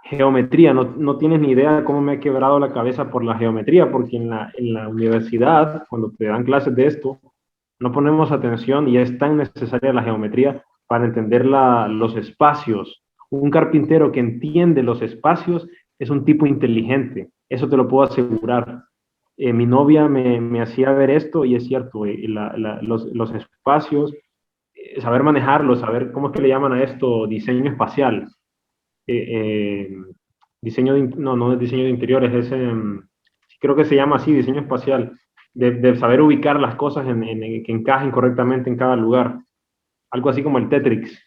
geometría. No tienes ni idea de cómo me he quebrado la cabeza por la geometría, porque en la universidad, cuando te dan clases de esto, no ponemos atención y es tan necesaria la geometría para entender los espacios. Un carpintero que entiende los espacios es un tipo inteligente, eso te lo puedo asegurar. Mi novia me hacía ver esto y es cierto, los espacios, saber manejarlos, saber cómo es que le llaman a esto, diseño espacial. Diseño no es diseño de interiores, creo que se llama así, diseño espacial, de saber ubicar las cosas que encajen correctamente en cada lugar, algo así como el Tetris.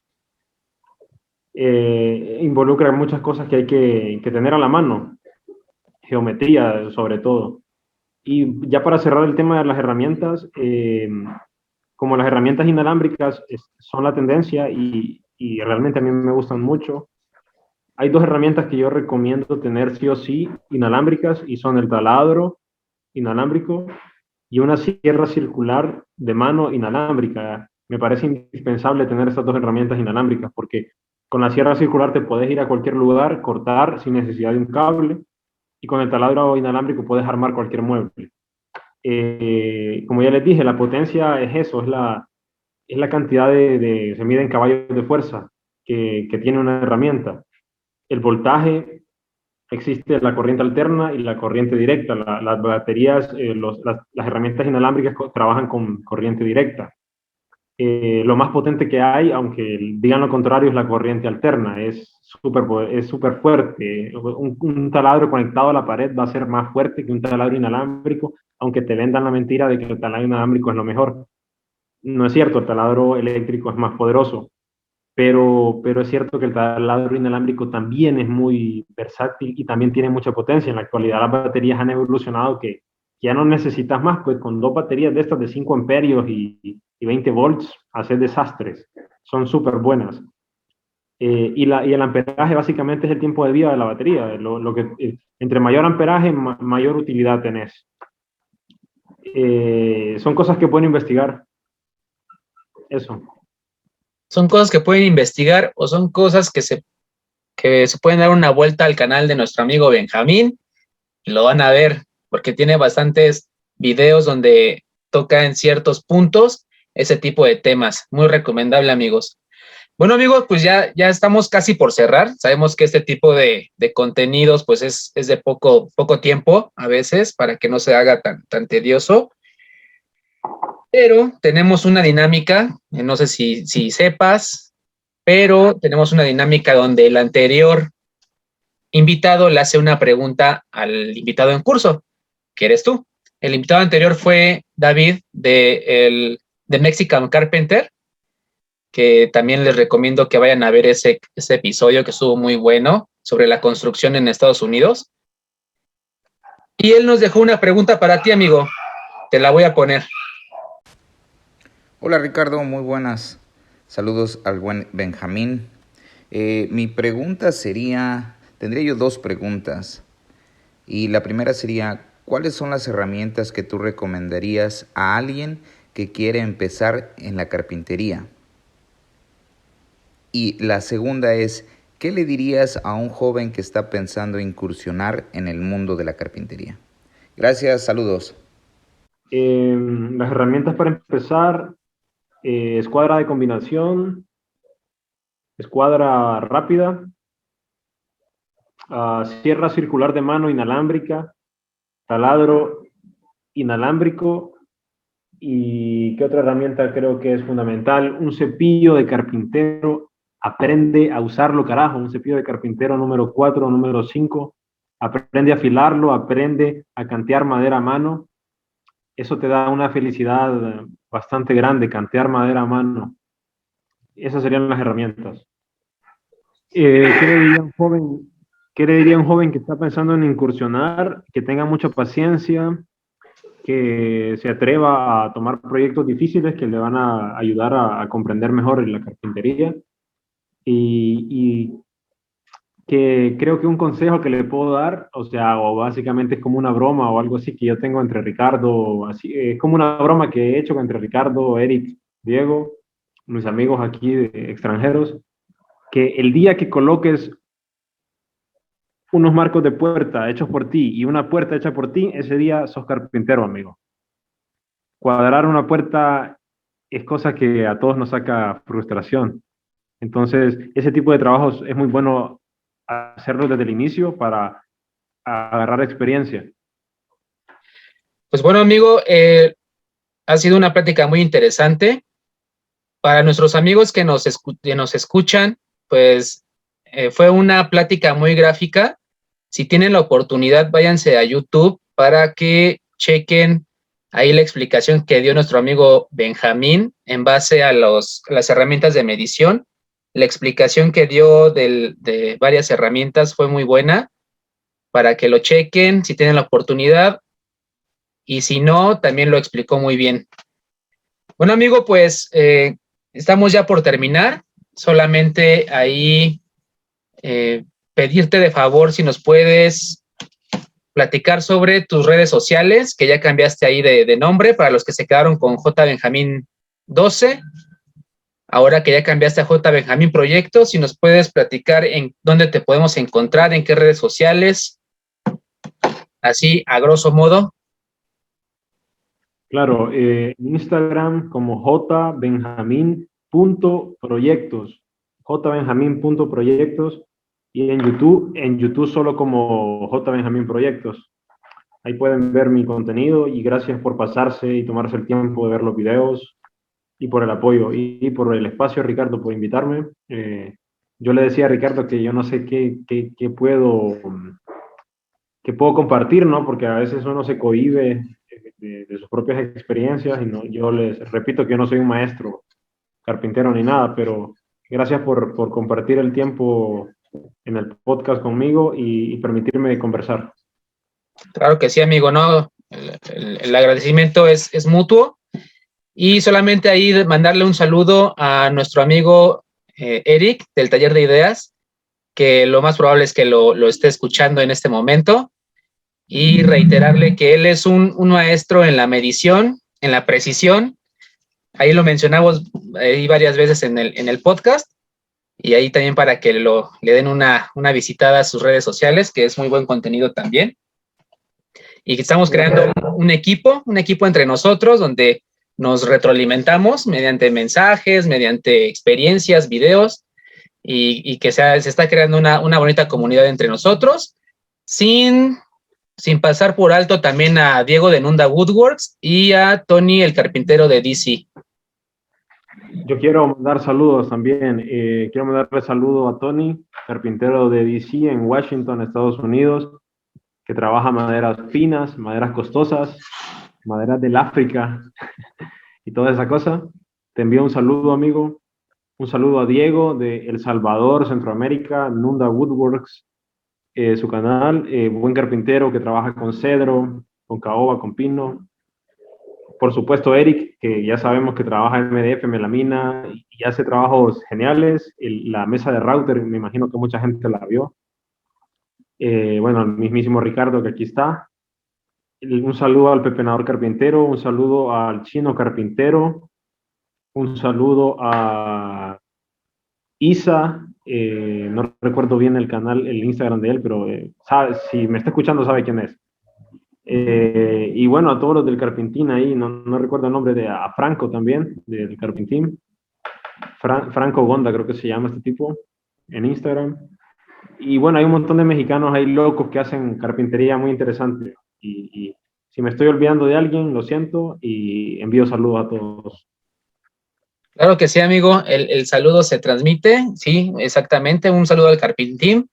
Involucra muchas cosas que hay que tener a la mano, geometría sobre todo. Y ya para cerrar el tema de las herramientas, como las herramientas inalámbricas son la tendencia y realmente a mí me gustan mucho, hay dos herramientas que yo recomiendo tener sí o sí inalámbricas y son el taladro inalámbrico y una sierra circular de mano inalámbrica. Me parece indispensable tener estas dos herramientas inalámbricas porque con la sierra circular te puedes ir a cualquier lugar, cortar sin necesidad de un cable y con el taladro inalámbrico puedes armar cualquier mueble. Como ya les dije, la potencia es eso, es la cantidad se mide en caballos de fuerza que tiene una herramienta. El voltaje, existe la corriente alterna y la corriente directa. Las baterías, las herramientas inalámbricas trabajan con corriente directa. Lo más potente que hay, aunque digan lo contrario, es la corriente alterna. Es súper fuerte. Un taladro conectado a la pared va a ser más fuerte que un taladro inalámbrico, aunque te vendan la mentira de que el taladro inalámbrico es lo mejor. No es cierto, el taladro eléctrico es más poderoso. Pero es cierto que el taladro inalámbrico también es muy versátil y también tiene mucha potencia. En la actualidad las baterías han evolucionado que ya no necesitas más, pues con dos baterías de estas de 5 amperios y 20 volts, hacer desastres. Son súper buenas. Y el amperaje básicamente es el tiempo de vida de la batería. Entre mayor amperaje, mayor utilidad tenés. Son cosas que pueden investigar. Eso. Son cosas que pueden investigar o son cosas que se pueden dar una vuelta al canal de nuestro amigo Benjamín y lo van a ver, porque tiene bastantes videos donde toca en ciertos puntos ese tipo de temas. Muy recomendable, amigos. Bueno, amigos, pues ya estamos casi por cerrar. Sabemos que este tipo de contenidos pues es de poco tiempo a veces para que no se haga tan tedioso. Pero tenemos una dinámica, no sé si sepas, pero tenemos una dinámica donde el anterior invitado le hace una pregunta al invitado en curso, que eres tú. El invitado anterior fue David de Mexican Carpenter, que también les recomiendo que vayan a ver ese episodio que estuvo muy bueno sobre la construcción en Estados Unidos. Y él nos dejó una pregunta para ti, amigo. Te la voy a poner. Hola Ricardo, muy buenas. Saludos al buen Benjamín. Mi pregunta tendría yo dos preguntas. Y la primera sería, ¿cuáles son las herramientas que tú recomendarías a alguien que quiere empezar en la carpintería? Y la segunda es, ¿qué le dirías a un joven que está pensando incursionar en el mundo de la carpintería? Gracias, saludos. Las herramientas para empezar, escuadra de combinación, escuadra rápida, sierra circular de mano inalámbrica, taladro inalámbrico y ¿qué otra herramienta creo que es fundamental? Un cepillo de carpintero, aprende a usarlo, carajo, un cepillo de carpintero número 4 o número 5, aprende a afilarlo, aprende a cantear madera a mano. Eso te da una felicidad bastante grande, cantear madera a mano. Esas serían las herramientas. ¿Qué le diría a un joven, qué le diría a un joven que está pensando en incursionar, que tenga mucha paciencia, que se atreva a tomar proyectos difíciles que le van a ayudar a comprender mejor la carpintería? Y que creo que un consejo que le puedo dar, o sea, o básicamente es como una broma o algo así que yo tengo entre Ricardo, así, es como una broma que he hecho entre Ricardo, Eric, Diego, mis amigos aquí extranjeros, que el día que coloques unos marcos de puerta hechos por ti y una puerta hecha por ti, ese día sos carpintero, amigo. Cuadrar una puerta es cosa que a todos nos saca frustración. Entonces, ese tipo de trabajos es muy bueno hacerlo desde el inicio para agarrar experiencia. Pues bueno, amigo, ha sido una plática muy interesante. Para nuestros amigos que nos escuchan, pues fue una plática muy gráfica. Si tienen la oportunidad, váyanse a YouTube para que chequen ahí la explicación que dio nuestro amigo Benjamín en base a las herramientas de medición. La explicación que dio de varias herramientas fue muy buena para que lo chequen si tienen la oportunidad, y si no, también lo explicó muy bien. Bueno, amigo, pues estamos ya por terminar. Solamente ahí pedirte de favor si nos puedes platicar sobre tus redes sociales, que ya cambiaste ahí de nombre, para los que se quedaron con J. Benjamín 12. Ahora que ya cambiaste a J. Benjamín Proyectos, si nos puedes platicar en dónde te podemos encontrar, en qué redes sociales, así a grosso modo. Claro, en Instagram como jbenjamin.proyectos, jbenjamin.proyectos, y en YouTube solo como jbenjamin proyectos. Ahí pueden ver mi contenido y gracias por pasarse y tomarse el tiempo de ver los videos y por el apoyo y por el espacio, Ricardo, por invitarme. Yo le decía a Ricardo que yo no sé qué puedo compartir, ¿no? Porque a veces uno se cohíbe de sus propias experiencias y no, yo les repito que yo no soy un maestro carpintero ni nada, pero gracias por compartir el tiempo en el podcast conmigo y permitirme conversar. Claro que sí, amigo, ¿no? El agradecimiento es mutuo. Y solamente ahí mandarle un saludo a nuestro amigo Eric del Taller de Ideas, que lo más probable es que lo esté escuchando en este momento, y reiterarle que él es un maestro en la medición, en la precisión. Ahí lo mencionamos ahí varias veces en el podcast, y ahí también para que le den una visitada a sus redes sociales, que es muy buen contenido también. Y que estamos creando un equipo entre nosotros, donde nos retroalimentamos mediante mensajes, mediante experiencias, videos, y que se está creando una bonita comunidad entre nosotros, sin pasar por alto también a Diego de Nunda Woodworks y a Tony, el carpintero de DC. Yo quiero mandar saludos también. Quiero mandarle saludo a Tony, carpintero de DC en Washington, Estados Unidos, que trabaja maderas finas, maderas costosas, maderas del África y toda esa cosa. Te envío un saludo, amigo. Un saludo a Diego de El Salvador, Centroamérica, Nunda Woodworks, su canal, buen carpintero que trabaja con cedro, con caoba, con pino. Por supuesto, Eric, que ya sabemos que trabaja en MDF, melamina, y hace trabajos geniales. La mesa de router, me imagino que mucha gente la vio. Bueno, el mismísimo Ricardo, que aquí está. Un saludo al pepenador carpintero, un saludo al chino carpintero, un saludo a Isa, no recuerdo bien el canal, el Instagram de él, pero si me está escuchando sabe quién es. Y bueno, a todos los del Carpintín ahí, no recuerdo el nombre, a Franco también, del Carpintín. Franco Gonda creo que se llama este tipo, en Instagram. Y bueno, hay un montón de mexicanos ahí locos que hacen carpintería muy interesante. Y si me estoy olvidando de alguien, lo siento y envío saludos a todos. Claro que sí, amigo, el saludo se transmite, sí, exactamente, un saludo al Carpintín,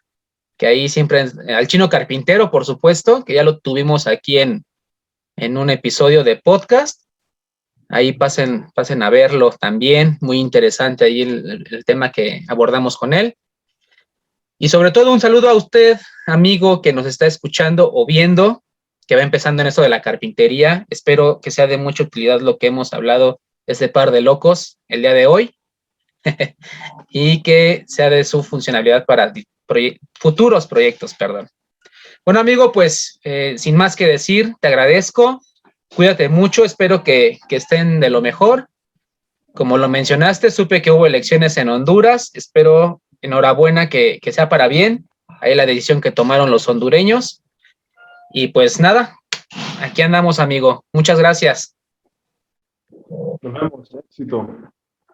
que ahí siempre, al chino carpintero, por supuesto, que ya lo tuvimos aquí en un episodio de podcast. Ahí pasen a verlo también, muy interesante ahí el tema que abordamos con él. Y sobre todo un saludo a usted, amigo, que nos está escuchando o viendo, que va empezando en esto de la carpintería. Espero que sea de mucha utilidad lo que hemos hablado este par de locos el día de hoy y que sea de su funcionalidad para futuros proyectos, perdón. Bueno, amigo, pues sin más que decir, te agradezco. Cuídate mucho, espero que estén de lo mejor. Como lo mencionaste, supe que hubo elecciones en Honduras. Espero, enhorabuena, que sea para bien. Ahí la decisión que tomaron los hondureños. Y pues nada, aquí andamos, amigo. Muchas gracias. Nos vemos, éxito.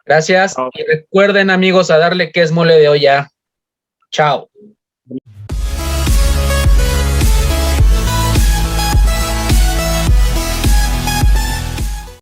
Gracias. Chao. Y recuerden, amigos, a darle que es mole de olla. Chao.